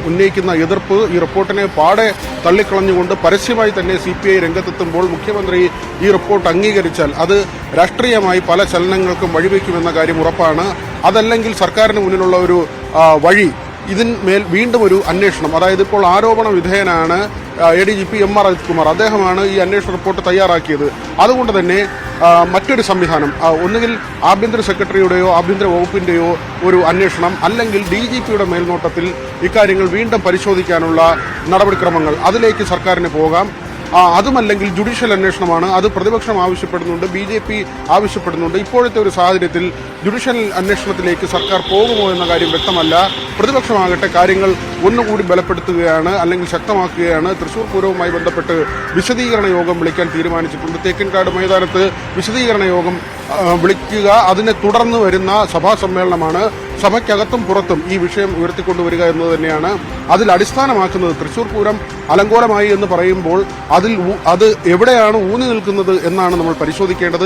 ഉന്നയിക്കുന്ന എതിർപ്പ് ഈ റിപ്പോർട്ടിനെ പാടെ തള്ളിക്കളഞ്ഞുകൊണ്ട് പരസ്യമായി തന്നെ CPI രംഗത്തെത്തുമ്പോൾ മുഖ്യമന്ത്രി ഈ റിപ്പോർട്ട് അംഗീകരിച്ചാൽ അത് രാഷ്ട്രീയമായി പല ചലനങ്ങൾക്കും വഴിവെക്കുമെന്ന കാര്യം ഉറപ്പാണ്. അതല്ലെങ്കിൽ സർക്കാരിന് മുന്നിലുള്ള ഒരു വഴി, ഇതിന്മേൽ വീണ്ടും ഒരു അന്വേഷണം. അതായത് ഇപ്പോൾ ആരോപണ വിധേയനാണ് ADGP MR അജിത് കുമാർ. അദ്ദേഹമാണ് ഈ അന്വേഷണ റിപ്പോർട്ട് തയ്യാറാക്കിയത്. അതുകൊണ്ട് തന്നെ മറ്റൊരു സംവിധാനം, ഒന്നുകിൽ ആഭ്യന്തര സെക്രട്ടറിയുടെയോ ആഭ്യന്തര വകുപ്പിന്റെയോ ഒരു അന്വേഷണം, അല്ലെങ്കിൽ DGP-യുടെ മേൽനോട്ടത്തിൽ ഇക്കാര്യങ്ങൾ വീണ്ടും പരിശോധിക്കാനുള്ള നടപടിക്രമങ്ങൾ, അതിലേക്ക് സർക്കാരിന് പോകാം. അതുമല്ലെങ്കിൽ ജുഡീഷ്യൽ അന്വേഷണമാണ്. അത് പ്രതിപക്ഷം ആവശ്യപ്പെടുന്നുണ്ട്, BJP ആവശ്യപ്പെടുന്നുണ്ട്. ഇപ്പോഴത്തെ ഒരു സാഹചര്യത്തിൽ ജുഡീഷ്യൽ അന്വേഷണത്തിലേക്ക് സർക്കാർ പോകുമോ എന്ന കാര്യം വ്യക്തമല്ല. പ്രതിപക്ഷമാകട്ടെ കാര്യങ്ങൾ ഒന്നുകൂടി ബലപ്പെടുത്തുകയാണ്, അല്ലെങ്കിൽ ശക്തമാക്കുകയാണ്. തൃശൂർ പൂരവുമായി ബന്ധപ്പെട്ട് വിശദീകരണ യോഗം വിളിക്കാൻ തീരുമാനിച്ചിട്ടുണ്ട്. തേക്കിൻകാട് മൈതാനത്ത് വിശദീകരണ യോഗം വിളിക്കുക. അതിനെ തുടർന്ന് വരുന്ന സഭാ സമ്മേളനമാണ്. സഭയ്ക്കകത്തും പുറത്തും ഈ വിഷയം ഉയർത്തിക്കൊണ്ടുവരിക എന്നത് തന്നെയാണ്. അതിൽ അടിസ്ഥാനമാക്കുന്നത് തൃശൂർ പൂരം അലങ്കോലമായി എന്ന് പറയുമ്പോൾ അത് എവിടെയാണ് ഊന്നി നിൽക്കുന്നത് എന്നാണ് നമ്മൾ പരിശോധിക്കേണ്ടത്.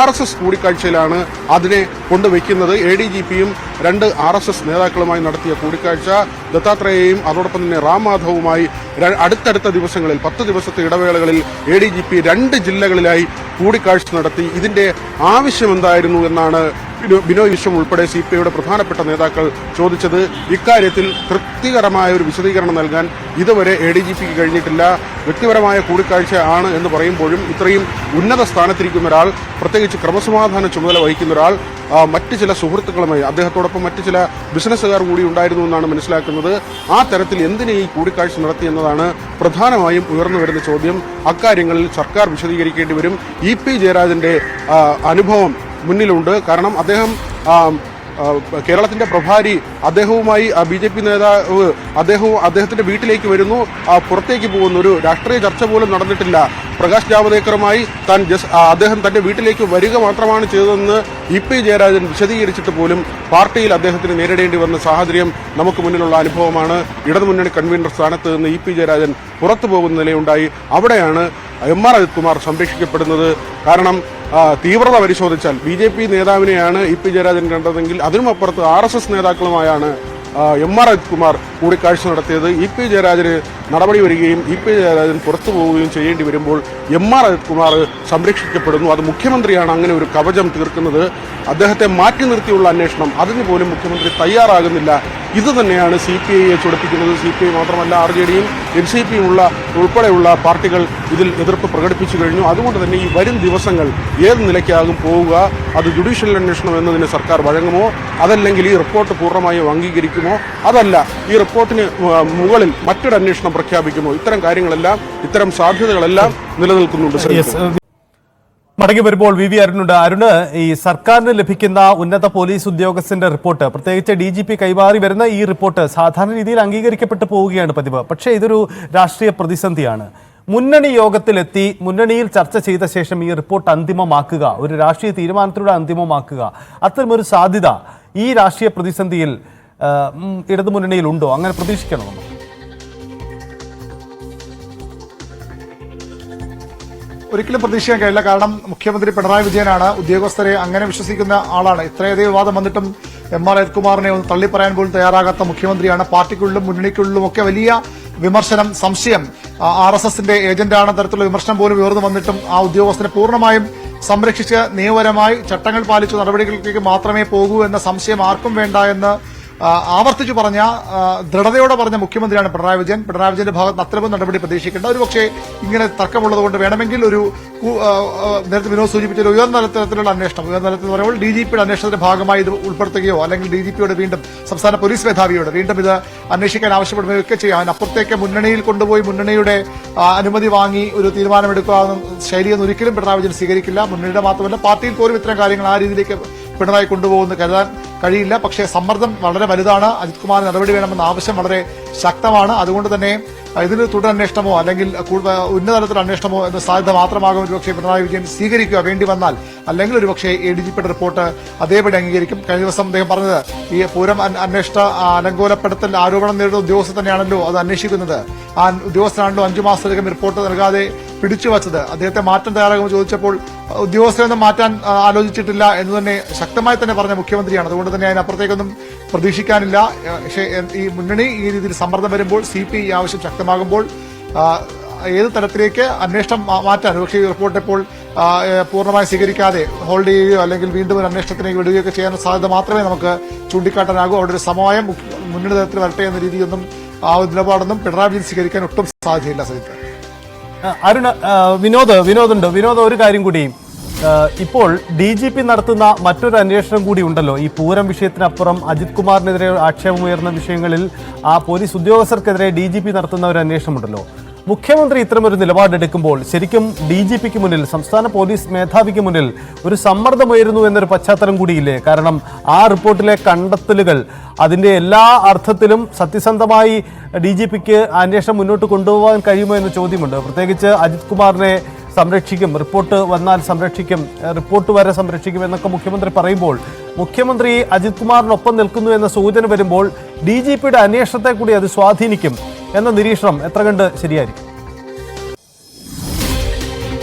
RSS കൂടിക്കാഴ്ചയിലാണ് അതിനെ കൊണ്ടുവയ്ക്കുന്നത്. ADGP-യും 2 RSS നേതാക്കളുമായി നടത്തിയ കൂടിക്കാഴ്ച, ദത്താത്രേയയും അതോടൊപ്പം തന്നെ റാം മാധവുമായി അടുത്തടുത്ത ദിവസങ്ങളിൽ 10 ദിവസത്തെ ഇടവേളകളിൽ ADGP 2 ജില്ലകളിലായി കൂടിക്കാഴ്ച നടത്തി. ഇതിന്റെ ആവശ്യം എന്തായിരുന്നു എന്നാണ് ബിനോയ് വിശ്വം ഉൾപ്പെടെ CPIയുടെ പ്രധാനപ്പെട്ട നേതാക്കൾ ചോദിച്ചത്. ഇക്കാര്യത്തിൽ തൃപ്തികരമായ ഒരു വിശദീകരണം നൽകാൻ ഇതുവരെ ADGPക്ക് കഴിഞ്ഞിട്ടില്ല. വ്യക്തിപരമായ കൂടിക്കാഴ്ച ആണ് എന്ന് പറയുമ്പോഴും ഇത്രയും ഉന്നത സ്ഥാനത്തിരിക്കുന്ന ഒരാൾ, പ്രത്യേകിച്ച് ക്രമസമാധാന ചുമതല വഹിക്കുന്ന ഒരാൾ, മറ്റ് ചില സുഹൃത്തുക്കളുമായി അദ്ദേഹത്തോടൊപ്പം മറ്റ് ചില ബിസിനസ്സുകാർ കൂടി ഉണ്ടായിരുന്നു എന്നാണ് മനസ്സിലാക്കുന്നത്. ആ തരത്തിൽ എന്തിനെ ഈ കൂടിക്കാഴ്ച നടത്തി എന്നതാണ് പ്രധാനമായും ഉയർന്നു വരുന്ന ചോദ്യം. അക്കാര്യങ്ങളിൽ സർക്കാർ വിശദീകരിക്കേണ്ടി വരും. EP ജയരാജന്റെ അനുഭവം മുന്നിലുണ്ട്. കാരണം അദ്ദേഹം കേരളത്തിന്റെ പ്രഭാരി, അദ്ദേഹവുമായി BJP നേതാവ് അദ്ദേഹത്തിന്റെ വീട്ടിലേക്ക് വരുന്നു, പുറത്തേക്ക് പോകുന്നു. ഒരു രാഷ്ട്രീയ ചർച്ച പോലും നടന്നിട്ടില്ല. പ്രകാശ് ജാവദേക്കറുമായി അദ്ദേഹം തന്റെ വീട്ടിലേക്ക് വരിക മാത്രമാണ് ചെയ്തതെന്ന് EP ജയരാജൻ വിശദീകരിച്ചിട്ട് പോലും പാർട്ടിയിൽ അദ്ദേഹത്തിന് നേരിടേണ്ടി വന്ന സാഹചര്യം നമുക്ക് മുന്നിലുള്ള അനുഭവമാണ്. ഇടതുമുന്നണി കൺവീനർ സ്ഥാനത്ത് നിന്ന് EP ജയരാജൻ പുറത്തു പോകുന്ന നിലയുണ്ടായി. അവിടെയാണ് MR അജിത് കുമാർ സംരക്ഷിക്കപ്പെടുന്നത്. കാരണം തീവ്രത പരിശോധിച്ചാൽ BJP നേതാവിനെയാണ് EP Jayarajan കണ്ടതെങ്കിൽ അതിനുമപ്പുറത്ത് RSS നേതാക്കളുമായാണ് MR Ajith Kumar കൂടിക്കാഴ്ച നടത്തിയത്. EP ജയരാജന് നടപടി വരികയും EP ജയരാജൻ പുറത്തു പോവുകയും ചെയ്യേണ്ടി വരുമ്പോൾ MR അജിത് കുമാർ സംരക്ഷിക്കപ്പെടുന്നു. അത് മുഖ്യമന്ത്രിയാണ് അങ്ങനെ ഒരു കവചം തീർക്കുന്നത്. അദ്ദേഹത്തെ മാറ്റി നിർത്തിയുള്ള അന്വേഷണം, അതിന് പോലും മുഖ്യമന്ത്രി തയ്യാറാകുന്നില്ല. ഇത് തന്നെയാണ് CPIയെ ചൊടിപ്പിക്കുന്നത്. CPI മാത്രമല്ല, RJDയും NCPയും ഉൾപ്പെടെയുള്ള പാർട്ടികൾ ഇതിൽ എതിർപ്പ് പ്രകടിപ്പിച്ചു കഴിഞ്ഞു. അതുകൊണ്ട് തന്നെ ഈ വരും ദിവസങ്ങൾ ഏത് നിലയ്ക്കാകും പോവുക, അത് ജുഡീഷ്യൽ അന്വേഷണം എന്നതിന് സർക്കാർ വഴങ്ങുമോ, അതല്ലെങ്കിൽ ഈ റിപ്പോർട്ട് പൂർണ്ണമായും അംഗീകരിക്കുമോ, അതല്ല ഈ റിപ്പോർട്ടിന് മുകളിൽ മറ്റൊരു അന്വേഷണം പ്രഖ്യാപിക്കുമോ, ഇത്തരം കാര്യങ്ങളെല്ലാം, ഇത്തരം സാധ്യതകളെല്ലാം നിലനിൽക്കുന്നുണ്ട്. മടങ്ങി വരുമ്പോൾ VV അരുണുണ്ട്. അരുണ്, ഈ സർക്കാരിന് ലഭിക്കുന്ന ഉന്നത പോലീസ് ഉദ്യോഗസ്ഥന്റെ റിപ്പോർട്ട്, പ്രത്യേകിച്ച് DGP കൈമാറി വരുന്ന ഈ റിപ്പോർട്ട് സാധാരണ രീതിയിൽ അംഗീകരിക്കപ്പെട്ടു പോവുകയാണ് പതിവ്. പക്ഷേ ഇതൊരു രാഷ്ട്രീയ പ്രതിസന്ധിയാണ്. മുന്നണി യോഗത്തിലെത്തി മുന്നണിയിൽ ചർച്ച ചെയ്ത ശേഷം ഈ റിപ്പോർട്ട് അന്തിമമാക്കുക, ഒരു രാഷ്ട്രീയ തീരുമാനത്തിലൂടെ അന്തിമമാക്കുക, അത്തരമൊരു സാധ്യത ഈ രാഷ്ട്രീയ പ്രതിസന്ധിയിൽ ഇടതുമുന്നണിയിലുണ്ടോ? അങ്ങനെ പ്രതീക്ഷിക്കണമെന്നോ? ഒരിക്കലും പ്രതീക്ഷിക്കാൻ കഴിയില്ല. കാരണം മുഖ്യമന്ത്രി പിണറായി വിജയനാണ് ഉദ്യോഗസ്ഥരെ അങ്ങനെ വിശ്വസിക്കുന്ന ആളാണ്. ഇത്രയധികം വിവാദം വന്നിട്ടും MR അജിത് കുമാറിനെ ഒന്ന് തള്ളിപ്പറയാൻ പോലും തയ്യാറാകാത്ത മുഖ്യമന്ത്രിയാണ്. പാർട്ടിക്കുള്ളിലും മുന്നണിക്കുള്ളിലും ഒക്കെ വലിയ വിമർശനം, സംശയം, RSSന്റെ ഏജന്റാണ് തരത്തിലുള്ള വിമർശനം പോലും ഉയർന്നു വന്നിട്ടും ആ ഉദ്യോഗസ്ഥനെ പൂർണ്ണമായും സംരക്ഷിച്ച് നിയമപരമായി ചട്ടങ്ങൾ പാലിച്ച നടപടികളിലേക്ക് മാത്രമേ പോകൂ എന്ന സംശയം ആർക്കും വേണ്ട എന്ന് ആവർത്തിച്ചു പറഞ്ഞ, ദൃഢതയോടെ പറഞ്ഞ മുഖ്യമന്ത്രിയാണ് പിണറായി വിജയൻ. പിണറായി വിജയന്റെ ഭാഗത്ത് അത്തരമൊരു നടപടി പ്രതീക്ഷിക്കേണ്ട. ഒരുപക്ഷെ ഇങ്ങനെ തർക്കമുള്ളതുകൊണ്ട് വേണമെങ്കിൽ ഒരു നേരത്തെ വിനോദ് സൂചിപ്പിച്ച ഉയർന്ന തലത്തിലുള്ള അന്വേഷണം, ഉയർന്ന തലത്തിൽ പറയുമ്പോൾ DGPയുടെ അന്വേഷണത്തിന്റെ ഭാഗമായി ഇത് ഉൾപ്പെടുത്തുകയോ അല്ലെങ്കിൽ DGPയോട് വീണ്ടും, സംസ്ഥാന പോലീസ് മേധാവിയോട് വീണ്ടും ഇത് അന്വേഷിക്കാൻ ആവശ്യപ്പെടുകയോ ഒക്കെ ചെയ്യാം. അതിനപ്പുറത്തേക്ക് മുന്നണിയിൽ കൊണ്ടുപോയി മുന്നണിയുടെ അനുമതി വാങ്ങി ഒരു തീരുമാനമെടുക്കുക ശൈലിയൊന്നും ഒരിക്കലും പിണറായി വിജയൻ സ്വീകരിക്കില്ല. മുന്നണിയുടെ മാത്രമല്ല, പാർട്ടിയിൽ പോലും ഇത്തരം കാര്യങ്ങൾ ആ രീതിയിലേക്ക് പിണറായി കൊണ്ടുപോകുമെന്ന് കരുതാൻ കഴിയില്ല. പക്ഷേ സമ്മർദ്ദം വളരെ വലുതാണ്. അജിത് കുമാർ നടപടി വേണമെന്ന ആവശ്യം വളരെ ശക്തമാണ്. അതുകൊണ്ട് തന്നെ ഇതിന് തുടരന്വേഷണമോ അല്ലെങ്കിൽ ഉന്നതതലത്തിലുള്ള അന്വേഷണമോ എന്ന സാധ്യത മാത്രമാകും ഒരുപക്ഷെ പിണറായി വിജയൻ സ്വീകരിക്കുക വേണ്ടി വന്നാൽ. അല്ലെങ്കിൽ ഒരുപക്ഷെ ADGPയുടെ റിപ്പോർട്ട് അതേപടി അംഗീകരിക്കും. കഴിഞ്ഞ ദിവസം അദ്ദേഹം പറഞ്ഞത്, ഈ പൂരം അന്വേഷണ അലങ്കോലപ്പെടുത്തൽ ആരോപണം നേരിടുന്ന ഉദ്യോഗസ്ഥർ തന്നെയാണല്ലോ അത് അന്വേഷിക്കുന്നത്. ആ ഉദ്യോഗസ്ഥനാണല്ലോ 5 മാസത്തിലധികം റിപ്പോർട്ട് നൽകാതെ പിടിച്ചുവച്ചത്. അദ്ദേഹത്തെ മാറ്റം തയ്യാറാകുമെന്ന് ചോദിച്ചപ്പോൾ ഉദ്യോഗസ്ഥരൊന്നും മാറ്റാൻ ആലോചിച്ചിട്ടില്ല എന്ന് തന്നെ ശക്തമായി തന്നെ പറഞ്ഞ മുഖ്യമന്ത്രിയാണ്. അതുകൊണ്ട് തന്നെ അതിനപ്പുറത്തേക്കൊന്നും പ്രതീക്ഷിക്കാനില്ല. പക്ഷേ ഈ മുന്നണി ഈ രീതിയിൽ സമ്മർദ്ദം വരുമ്പോൾ, CPI ഈ ആവശ്യം ശക്തമാകുമ്പോൾ ഏത് തരത്തിലേക്ക് അന്വേഷണം മാറ്റാൻ, പക്ഷേ ഈ റിപ്പോർട്ട് ഇപ്പോൾ പൂർണ്ണമായി സ്വീകരിക്കാതെ ഹോൾഡ് ചെയ്യുകയോ അല്ലെങ്കിൽ വീണ്ടും ഒരു അന്വേഷണത്തിലേക്ക് വിടുകയൊക്കെ ചെയ്യാനുള്ള സാധ്യത മാത്രമേ നമുക്ക് ചൂണ്ടിക്കാട്ടാനാകൂ. അവിടെ ഒരു സമവായം മുന്നണി തലത്തിൽ വരട്ടെ എന്ന രീതിയൊന്നും ആ നിലപാടൊന്നും പിണറായി വിജയൻ സ്വീകരിക്കാൻ ഒട്ടും സാധ്യതയില്ല. സജിത്ത്, അരുൺ, വിനോദുണ്ട്. വിനോദ്, ഒരു കാര്യം കൂടി, ഇപ്പോൾ DGP നടത്തുന്ന മറ്റൊരു അന്വേഷണം കൂടി ഉണ്ടല്ലോ. ഈ പൂരം വിഷയത്തിനപ്പുറം അജിത് കുമാറിനെതിരെ ആക്ഷേപമുയർന്ന വിഷയങ്ങളിൽ ആ പോലീസ് ഉദ്യോഗസ്ഥർക്കെതിരെ DGP നടത്തുന്ന ഒരു അന്വേഷണമുണ്ടല്ലോ. മുഖ്യമന്ത്രി ഇത്തരമൊരു നിലപാടെടുക്കുമ്പോൾ ശരിക്കും DGPക്ക് മുന്നിൽ, സംസ്ഥാന പോലീസ് മേധാവിക്ക് മുന്നിൽ ഒരു സമ്മർദ്ദമുയരുന്നു എന്നൊരു പശ്ചാത്തലം കൂടിയില്ലേ? കാരണം ആ റിപ്പോർട്ടിലെ കണ്ടെത്തലുകൾ അതിൻ്റെ എല്ലാ അർത്ഥത്തിലും സത്യസന്ധമായി DGPക്ക് അന്വേഷണം മുന്നോട്ട് കൊണ്ടുപോകാൻ കഴിയുമോ എന്ന ചോദ്യമുണ്ട്. പ്രത്യേകിച്ച് അജിത് കുമാറിനെ സംരക്ഷിക്കും, റിപ്പോർട്ട് വന്നാൽ സംരക്ഷിക്കും, റിപ്പോർട്ട് വരെ സംരക്ഷിക്കും എന്നൊക്കെ മുഖ്യമന്ത്രി പറയുമ്പോൾ, മുഖ്യമന്ത്രി അജിത് കുമാറിനൊപ്പം നിൽക്കുന്നു എന്ന സൂചന വരുമ്പോൾ DGPയുടെ അന്വേഷണത്തെ കൂടി അത് സ്വാധീനിക്കും എന്ന നിരീക്ഷണം എത്ര കണ്ട് ശരിയായിരിക്കും?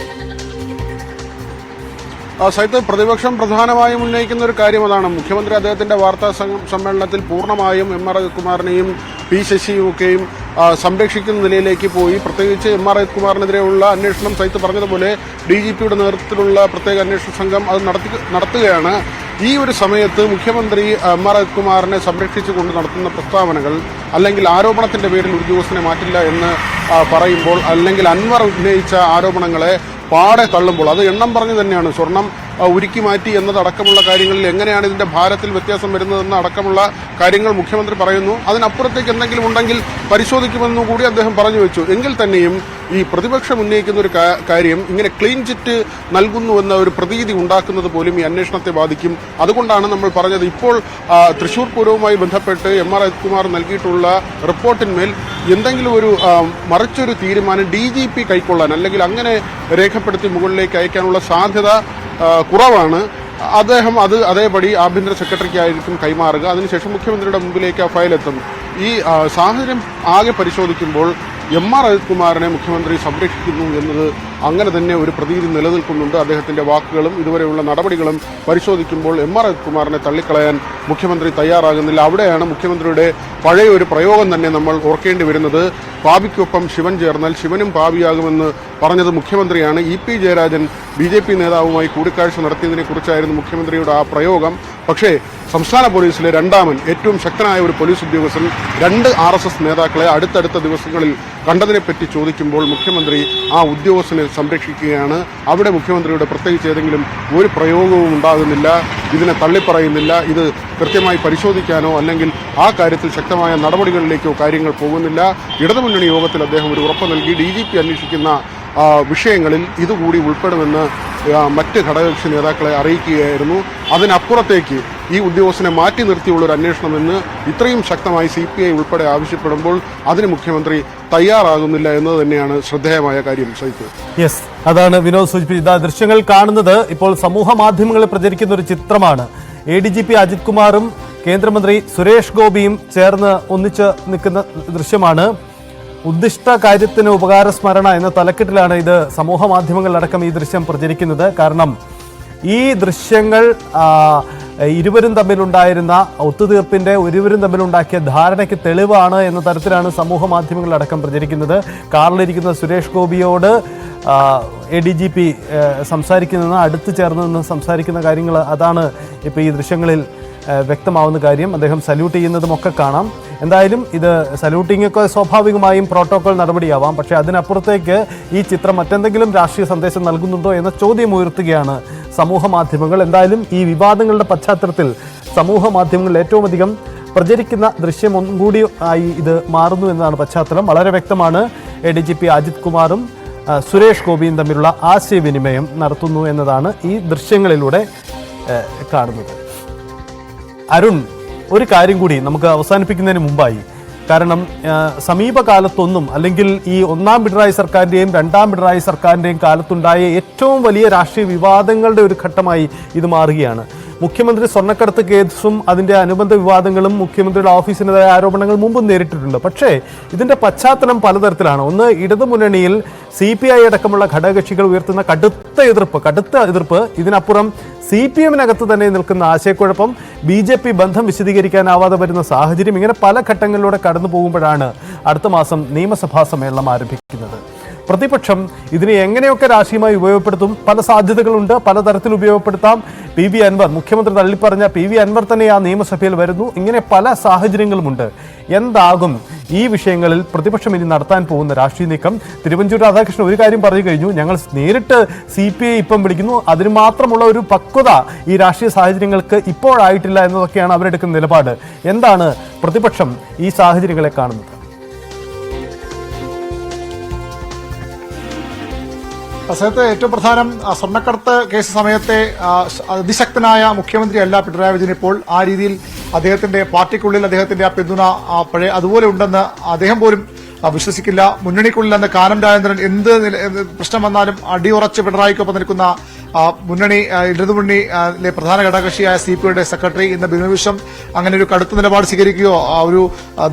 സൈത്ത്, പ്രതിപക്ഷം പ്രധാനമായും ഉന്നയിക്കുന്ന ഒരു കാര്യം അതാണ്. മുഖ്യമന്ത്രി അദ്ദേഹത്തിന്റെ വാർത്താ സമ്മേളനത്തിൽ പൂർണ്ണമായും MR അജിത് കുമാറിനെയും P ശശിയുമൊക്കെയും സംരക്ഷിക്കുന്ന നിലയിലേക്ക് പോയി. പ്രത്യേകിച്ച് MR അജിത് കുമാറിനെതിരെയുള്ള അന്വേഷണം സൈത്ത് പറഞ്ഞതുപോലെ DGPയുടെ നേതൃത്വത്തിലുള്ള പ്രത്യേക അന്വേഷണ സംഘം അത് നടത്തുകയാണ്. ഈ ഒരു സമയത്ത് മുഖ്യമന്ത്രി എം.ആർ. അജിത്കുമാറിനെ സംരക്ഷിച്ചുകൊണ്ട് നടത്തുന്ന പ്രസ്താവനകൾ അല്ലെങ്കിൽ ആരോപണത്തിന്റെ പേരിൽ ഉദ്യോഗസ്ഥനെ മാറ്റില്ല എന്ന് പറയുമ്പോൾ അല്ലെങ്കിൽ അൻവർ ഉന്നയിച്ച ആരോപണങ്ങളെ പാടെ തള്ളുമ്പോൾ അത് എണ്ണം പറഞ്ഞു തന്നെയാണ്. സ്വർണം ഉരുക്കി മാറ്റി എന്നതടക്കമുള്ള കാര്യങ്ങളിൽ എങ്ങനെയാണ് ഇതിന്റെ ഭാരത്തിൽ വ്യത്യാസം വരുന്നതെന്ന് അടക്കമുള്ള കാര്യങ്ങൾ മുഖ്യമന്ത്രി പറയുന്നു. അതിനപ്പുറത്തേക്ക് എന്തെങ്കിലും ഉണ്ടെങ്കിൽ പരിശോധിക്കുമെന്നും കൂടി അദ്ദേഹം പറഞ്ഞു വെച്ചു. എങ്കിൽ തന്നെയും ഈ പ്രതിപക്ഷം ഉന്നയിക്കുന്ന ഒരു കാര്യം ഇങ്ങനെ ക്ലീൻ ചിറ്റ് നൽകുന്നുവെന്ന ഒരു പ്രതീതി ഉണ്ടാക്കുന്നത് പോലും ഈ അന്വേഷണത്തെ ബാധിക്കും. അതുകൊണ്ടാണ് നമ്മൾ പറഞ്ഞത് ഇപ്പോൾ തൃശൂർ പൂരവുമായി ബന്ധപ്പെട്ട് എം.ആർ. അജിത്കുമാർ നൽകിയിട്ടുള്ള റിപ്പോർട്ടിന്മേൽ എന്തെങ്കിലും ഒരു മറിച്ചൊരു തീരുമാനം DGP കൈക്കൊള്ളാൻ അല്ലെങ്കിൽ അങ്ങനെ രേഖപ്പെടുത്തി മുകളിലേക്ക് അയക്കാനുള്ള സാധ്യത കുറവാണ്. അദ്ദേഹം അത് അതേപടി ആഭ്യന്തര സെക്രട്ടറിക്കായിരിക്കും കൈമാറുക. അതിനുശേഷം മുഖ്യമന്ത്രിയുടെ മുമ്പിലേക്ക് ആ ഫയലെത്തും. ഈ സാഹചര്യം ആകെ പരിശോധിക്കുമ്പോൾ എം.ആർ. അജിത്കുമാറിനെ മുഖ്യമന്ത്രി സംരക്ഷിക്കുന്നു എന്നത് അങ്ങനെ തന്നെ ഒരു പ്രതീതി നിലനിൽക്കുന്നുണ്ട്. അദ്ദേഹത്തിന്റെ വാക്കുകളും ഇതുവരെയുള്ള നടപടികളും പരിശോധിക്കുമ്പോൾ എം.ആർ. അജിത്കുമാറിനെ തള്ളിക്കളയാൻ മുഖ്യമന്ത്രി തയ്യാറാകുന്നില്ല. അവിടെയാണ് മുഖ്യമന്ത്രിയുടെ പഴയ ഒരു പ്രയോഗം തന്നെ നമ്മൾ ഓർക്കേണ്ടി വരുന്നത്. പാപിക്കൊപ്പം ശിവൻ ചേർന്നാൽ ശിവനും പാപിയാകുമെന്ന് പറഞ്ഞത് മുഖ്യമന്ത്രിയാണ്. ഇ.പി. ജയരാജൻ BJP നേതാവുമായി കൂടിക്കാഴ്ച നടത്തിയതിനെ കുറിച്ചായിരുന്നു മുഖ്യമന്ത്രിയുടെ ആ പ്രയോഗം. പക്ഷേ സംസ്ഥാന പോലീസിലെ രണ്ടാമൻ ഏറ്റവും ശക്തനായ ഒരു പോലീസ് ഉദ്യോഗസ്ഥൻ 2 RSS നേതാക്കളെ അടുത്തടുത്ത ദിവസങ്ങളിൽ കണ്ടതിനെപ്പറ്റി ചോദിക്കുമ്പോൾ മുഖ്യമന്ത്രി ആ ഉദ്യോഗസ്ഥനെ സംരക്ഷിക്കുകയാണ്. അവിടെ മുഖ്യമന്ത്രിയുടെ പ്രത്യേകിച്ച് ഏതെങ്കിലും ഒരു പ്രയോഗവും ഉണ്ടാകുന്നില്ല, ഇതിനെ തള്ളിപ്പറയുന്നില്ല, ഇത് കൃത്യമായി പരിശോധിക്കാനോ അല്ലെങ്കിൽ ആ കാര്യത്തിൽ ശക്തമായ നടപടികളിലേക്കോ കാര്യങ്ങൾ പോകുന്നില്ല. ഇടതുമുന്നണി യോഗത്തിൽ അദ്ദേഹം ഒരു ഉറപ്പ് നൽകി DGP അന്വേഷിക്കുന്ന വിഷയങ്ങളിൽ ഇതുകൂടി ഉൾപ്പെടുമെന്ന് മറ്റ് ഘടകകക്ഷി നേതാക്കളെ അറിയിക്കുകയായിരുന്നു. അതിനപ്പുറത്തേക്ക് ഈ ഉദ്യോഗസ്ഥനെ മാറ്റി നിർത്തിയുള്ളൊരു അന്വേഷണമെന്ന് ഇത്രയും ശക്തമായി CPI ഉൾപ്പെടെ ആവശ്യപ്പെടുമ്പോൾ അതിന് മുഖ്യമന്ത്രി തയ്യാറാകുന്നില്ല എന്നത് തന്നെയാണ് ശ്രദ്ധേയമായ കാര്യം. യെസ്, അതാണ് വിനോദ് സൂചിപ്പിച്ചത്. ദൃശ്യങ്ങൾ കാണുന്നത് ഇപ്പോൾ സമൂഹ മാധ്യമങ്ങളിൽ പ്രചരിക്കുന്ന ഒരു ചിത്രമാണ്. ADGP അജിത് കുമാറും കേന്ദ്രമന്ത്രി സുരേഷ് ഗോപിയും ചേർന്ന് ഒന്നിച്ച് നിൽക്കുന്ന ദൃശ്യമാണ്. ഉദ്ദിഷ്ട കാര്യത്തിന് ഉപകാരസ്മരണ എന്ന തലക്കെട്ടിലാണ് ഇത് സമൂഹ മാധ്യമങ്ങളിലടക്കം ഈ ദൃശ്യം പ്രചരിക്കുന്നത്. കാരണം ഈ ദൃശ്യങ്ങൾ ഇരുവരും തമ്മിലുണ്ടായിരുന്ന ഒത്തുതീർപ്പിന്റെ ഇരുവരും തമ്മിലുണ്ടാക്കിയ ധാരണയ്ക്ക് തെളിവാണ് എന്ന തരത്തിലാണ് സമൂഹ മാധ്യമങ്ങളിലടക്കം പ്രചരിക്കുന്നത്. കാറിലിരിക്കുന്ന സുരേഷ് ഗോപിയോട് ADGP സംസാരിക്കുന്ന അടുത്ത് ചേർന്ന് നിന്ന് സംസാരിക്കുന്ന കാര്യങ്ങൾ അതാണ് ഇപ്പോൾ ഈ ദൃശ്യങ്ങളിൽ വ്യക്തമാവുന്ന കാര്യം. അദ്ദേഹം സല്യൂട്ട് ചെയ്യുന്നതുമൊക്കെ കാണാം. എന്തായാലും ഇത് സല്യൂട്ടിങ്ങൊക്കെ സ്വാഭാവികമായും പ്രോട്ടോകോൾ നടപടിയാവാം. പക്ഷേ അതിനപ്പുറത്തേക്ക് ഈ ചിത്രം മറ്റെന്തെങ്കിലും രാഷ്ട്രീയ സന്ദേശം നൽകുന്നുണ്ടോ എന്ന ചോദ്യം ഉയർത്തുകയാണ് സമൂഹ മാധ്യമങ്ങൾ. എന്തായാലും ഈ വിവാദങ്ങളുടെ പശ്ചാത്തലത്തിൽ സമൂഹ മാധ്യമങ്ങളിൽ ഏറ്റവും അധികം പ്രചരിക്കുന്ന ദൃശ്യം ഒന്നും കൂടി ആയി ഇത് മാറുന്നു എന്നതാണ് പശ്ചാത്തലം. വളരെ വ്യക്തമാണ്. ADGP അജിത് കുമാറും സുരേഷ് ഗോപിയും തമ്മിലുള്ള ആശയവിനിമയം നടത്തുന്നു എന്നതാണ് ഈ ദൃശ്യങ്ങളിലൂടെ കാണുന്നത്. അരുൺ, ഒരു കാര്യം കൂടി നമുക്ക് അവസാനിപ്പിക്കുന്നതിന് മുമ്പായി, കാരണം സമീപകാലത്തൊന്നും അല്ലെങ്കിൽ ഈ ഒന്നാം പിണറായി സർക്കാരിൻ്റെയും രണ്ടാം പിണറായി സർക്കാരിൻ്റെയും കാലത്തുണ്ടായ ഏറ്റവും വലിയ രാഷ്ട്രീയ വിവാദങ്ങളുടെ ഒരു ഘട്ടമായി ഇത് മാറുകയാണ്. മുഖ്യമന്ത്രി സ്വർണ്ണക്കടത്ത് കേസും അതിൻ്റെ അനുബന്ധ വിവാദങ്ങളും മുഖ്യമന്ത്രിയുടെ ഓഫീസിനെതിരായ ആരോപണങ്ങൾ മുമ്പും നേരിട്ടിട്ടുണ്ട്. പക്ഷേ ഇതിൻ്റെ പശ്ചാത്തലം പലതരത്തിലാണ്. ഒന്ന്, ഇടതുമുന്നണിയിൽ CPI അടക്കമുള്ള ഘടകകക്ഷികൾ ഉയർത്തുന്ന കടുത്ത എതിർപ്പ്. ഇതിനപ്പുറം CPM-നകത്ത് തന്നെ നിൽക്കുന്ന ആശയക്കുഴപ്പം, BJP ബന്ധം വിശദീകരിക്കാനാവാതെ വരുന്ന സാഹചര്യം, ഇങ്ങനെ പല ഘട്ടങ്ങളിലൂടെ കടന്നു പോകുമ്പോഴാണ് അടുത്ത മാസം നിയമസഭാ സമ്മേളനം ആരംഭിക്കുന്നത്. പ്രതിപക്ഷം ഇതിനെ എങ്ങനെയൊക്കെ രാഷ്ട്രീയമായി ഉപയോഗപ്പെടുത്തും, പല സാധ്യതകളുണ്ട്, പലതരത്തിൽ ഉപയോഗപ്പെടുത്താം. PV അൻവർ, മുഖ്യമന്ത്രി തള്ളിപ്പറഞ്ഞ PV അൻവർ തന്നെ ആ നിയമസഭയിൽ വരുന്നു. ഇങ്ങനെ പല സാഹചര്യങ്ങളുമുണ്ട്. എന്താകും ഈ വിഷയങ്ങളിൽ പ്രതിപക്ഷം ഇനി നടത്താൻ പോകുന്ന രാഷ്ട്രീയ നീക്കം? തിരുവഞ്ചൂർ രാധാകൃഷ്ണൻ ഒരു കാര്യം പറഞ്ഞു കഴിഞ്ഞു, ഞങ്ങൾ നേരിട്ട് CPI ഇപ്പം വിളിക്കുന്നു, അതിന് മാത്രമുള്ള ഒരു പക്വത ഈ രാഷ്ട്രീയ സാഹചര്യങ്ങൾക്ക് ഇപ്പോഴായിട്ടില്ല എന്നതൊക്കെയാണ് അവരെടുക്കുന്ന നിലപാട്. എന്താണ് പ്രതിപക്ഷം ഈ സാഹചര്യങ്ങളെ കാണുന്നത്? അസത്ത് ഏറ്റവും പ്രധാനം, സ്വർണ്ണക്കടത്ത് കേസ് സമയത്തെ അതിശക്തനായ മുഖ്യമന്ത്രിയല്ല പിണറായി വിജയൻ. ഇപ്പോൾ ആ രീതിയിൽ അദ്ദേഹത്തിന്റെ പാർട്ടിക്കുള്ളിൽ അദ്ദേഹത്തിന്റെ ആ പിന്തുണ പഴയ അതുപോലെ ഉണ്ടെന്ന് അദ്ദേഹം പോലും വിശ്വസിക്കില്ല. മുന്നണിക്കുള്ളിൽ അന്ന് കാനം രാജേന്ദ്രൻ എന്ത് പ്രശ്നം വന്നാലും അടിയുറച്ച് പിണറായിക്കൊപ്പം നിൽക്കുന്ന മുന്നണി ഇടതുമുന്നണിയിലെ പ്രധാന ഘടകകക്ഷിയായ CPIയുടെ സെക്രട്ടറി ഇന്ന് ബിനോയ് വിശ്വം അങ്ങനെ ഒരു കടുത്ത നിലപാട് സ്വീകരിക്കുകയോ ഒരു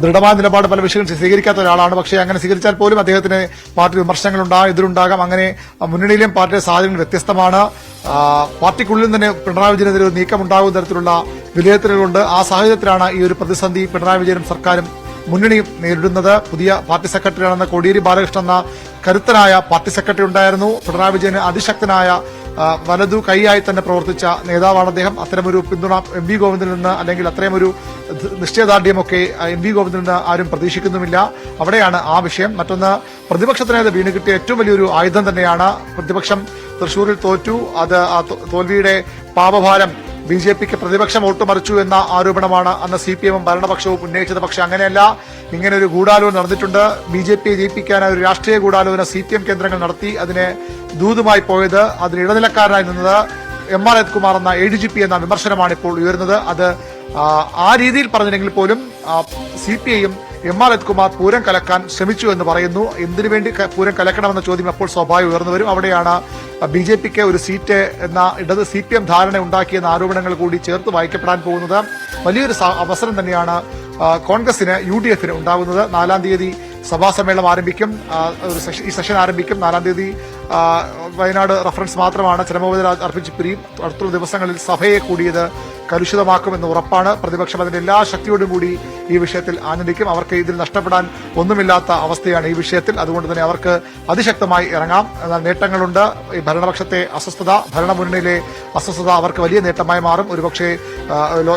ദൃഢമായ നിലപാട് പല വിഷയങ്ങളും സ്വീകരിക്കാത്ത ഒരാളാണ്. പക്ഷേ അങ്ങനെ സ്വീകരിച്ചാൽ പോലും അദ്ദേഹത്തിന് പാർട്ടി വിമർശനങ്ങളുണ്ടാകും, എതിരുണ്ടാകാം. അങ്ങനെ മുന്നണിയിലെയും പാർട്ടിയുടെ സാഹചര്യങ്ങൾ വ്യത്യസ്തമാണ്. പാർട്ടിക്കുള്ളിൽ തന്നെ പിണറായി വിജയനെതിരെ ഒരു നീക്കം ഉണ്ടാകുന്ന തരത്തിലുള്ള വിലയിരുത്തലുകളുണ്ട്. ആ സാഹചര്യത്തിലാണ് ഈ ഒരു പ്രതിസന്ധി പിണറായി വിജയനും സർക്കാരും മുന്നണിയും നേരിടുന്നത്. പുതിയ പാർട്ടി സെക്രട്ടറിയാണെന്ന കോടിയേരി ബാലകൃഷ്ണൻ എന്ന കരുത്തനായ പാർട്ടി സെക്രട്ടറി ഉണ്ടായിരുന്നു. പിണറായി വിജയന് അതിശക്തനായ വലതു കൈയായി തന്നെ പ്രവർത്തിച്ച നേതാവാണ് അദ്ദേഹം. അത്തരമൊരു പിന്തുണ എം വി ഗോവിന്ദനിൽ നിന്ന് അല്ലെങ്കിൽ അത്തരമൊരു നിശ്ചയദാർഢ്യമൊക്കെ എം വി ഗോവിന്ദനിൽ നിന്ന് ആരും പ്രതീക്ഷിക്കുന്നുമില്ല. അവിടെയാണ് ആ വിഷയം. മറ്റൊന്ന്, പ്രതിപക്ഷത്തിനത് വീണ് കിട്ടിയ ഏറ്റവും വലിയൊരു ആയുധം തന്നെയാണ്. പ്രതിപക്ഷം തൃശൂരിൽ തോറ്റു. അത് ആ തോൽവിയുടെ പാപഭാരം ബി.ജെ.പിക്ക് പ്രതിപക്ഷം വോട്ടുമറിച്ചു എന്ന ആരോപണമാണ് അന്ന് CPM ഭരണപക്ഷവും ഉന്നയിച്ചത്. പക്ഷെ അങ്ങനെയല്ല. ഇങ്ങനെ ഒരു ഗൂഢാലോചന നടന്നിട്ടുണ്ട്. ബി.ജെ.പിയെ ജയിപ്പിക്കാനായി ഒരു രാഷ്ട്രീയ ഗൂഢാലോചന CPM കേന്ദ്രങ്ങൾ നടത്തി. അതിന് ദൂതുമായി പോയത്, അതിന് ഇടനിലക്കാരനായി നിന്നത് MR അജിത് കുമാർ എന്ന ADGP എന്ന വിമർശനമാണ് ഇപ്പോൾ ഉയരുന്നത്. അത് ആ രീതിയിൽ പറഞ്ഞില്ലെങ്കിൽ പോലും CPIയും MR അജിത് കുമാർ പൂരം കലക്കാൻ ശ്രമിച്ചു എന്ന് പറയുന്നു. എന്തിനു വേണ്ടി പൂരം കലക്കണമെന്ന ചോദ്യം അപ്പോൾ സ്വാഭാവികം ഉയർന്നു വരും. അവിടെയാണ് ബി.ജെ.പിക്ക് ഒരു സീറ്റ് എന്ന ഇടത് CPM ധാരണ ഉണ്ടാക്കിയെന്ന ആരോപണങ്ങൾ കൂടി ചേർത്ത് വായിക്കപ്പെടാൻ പോകുന്നത്. വലിയൊരു അവസരം തന്നെയാണ് കോൺഗ്രസിന് UDFന് ഉണ്ടാകുന്നത്. 4-ാം തീയതി സഭാ സമ്മേളനം ആരംഭിക്കും. ഈ സെഷൻ ആരംഭിക്കും. 4-ാം തീയതി വയനാട് റഫറൻസ് മാത്രമാണ്. ചരമോപചാരം അർപ്പിച്ച് പിരിയും. അടുത്തുള്ള ദിവസങ്ങളിൽ സഭയെ കൂടിയത് കലുഷിതമാക്കുമെന്ന് ഉറപ്പാണ്. പ്രതിപക്ഷം അതിന്റെ എല്ലാ ശക്തിയോടും കൂടി ഈ വിഷയത്തിൽ ആനന്ദിക്കും. അവർക്ക് ഇതിൽ നഷ്ടപ്പെടാൻ ഒന്നുമില്ലാത്ത അവസ്ഥയാണ് ഈ വിഷയത്തിൽ. അതുകൊണ്ട് തന്നെ അവർക്ക് അതിശക്തമായി ഇറങ്ങാം. എന്നാൽ നേട്ടങ്ങളുണ്ട്. ഈ ഭരണപക്ഷത്തെ അസ്വസ്ഥത, ഭരണമുന്നണിയിലെ അസ്വസ്ഥത അവർക്ക് വലിയ നേട്ടമായി മാറും. ഒരുപക്ഷെ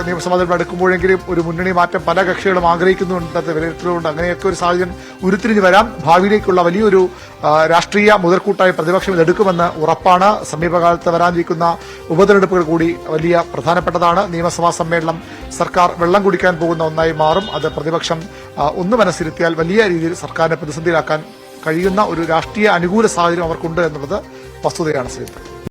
നിയമസഭാ തെരഞ്ഞെടുപ്പ് അടുക്കുമ്പോഴെങ്കിലും ഒരു മുന്നണി മാറ്റം പല കക്ഷികളും ആഗ്രഹിക്കുന്നുണ്ട്, വിലയിരുത്തലുണ്ട്. അങ്ങനെയൊക്കെ ഒരു സാഹചര്യം ഉരുത്തിരിഞ്ഞു വരാം. ഭാവിയിലേക്കുള്ള വലിയൊരു രാഷ്ട്രീയ മുതൽക്കൂട്ടായി പ്രതിപക്ഷം ഇതെടുക്കുമെന്ന് ഉറപ്പാണ്. സമീപകാലത്ത് വരാനിരിക്കുന്ന ഉപതെരഞ്ഞെടുപ്പുകൾ കൂടി വലിയ പ്രധാനപ്പെട്ടതാണ്. നിയമസഭാ സമ്മേളനം സർക്കാർ വെള്ളം കുടിക്കാൻ പോകുന്ന ഒന്നായി മാറും. അത് പ്രതിപക്ഷം ഒന്ന് മനസ്സിരുത്തിയാൽ വലിയ രീതിയിൽ സർക്കാരിനെ പ്രതിസന്ധിയിലാക്കാൻ കഴിയുന്ന ഒരു രാഷ്ട്രീയ അനുകൂല സാഹചര്യം അവർക്കുണ്ട് എന്നുള്ളത് വസ്തുതയാണ്. ശ്രീ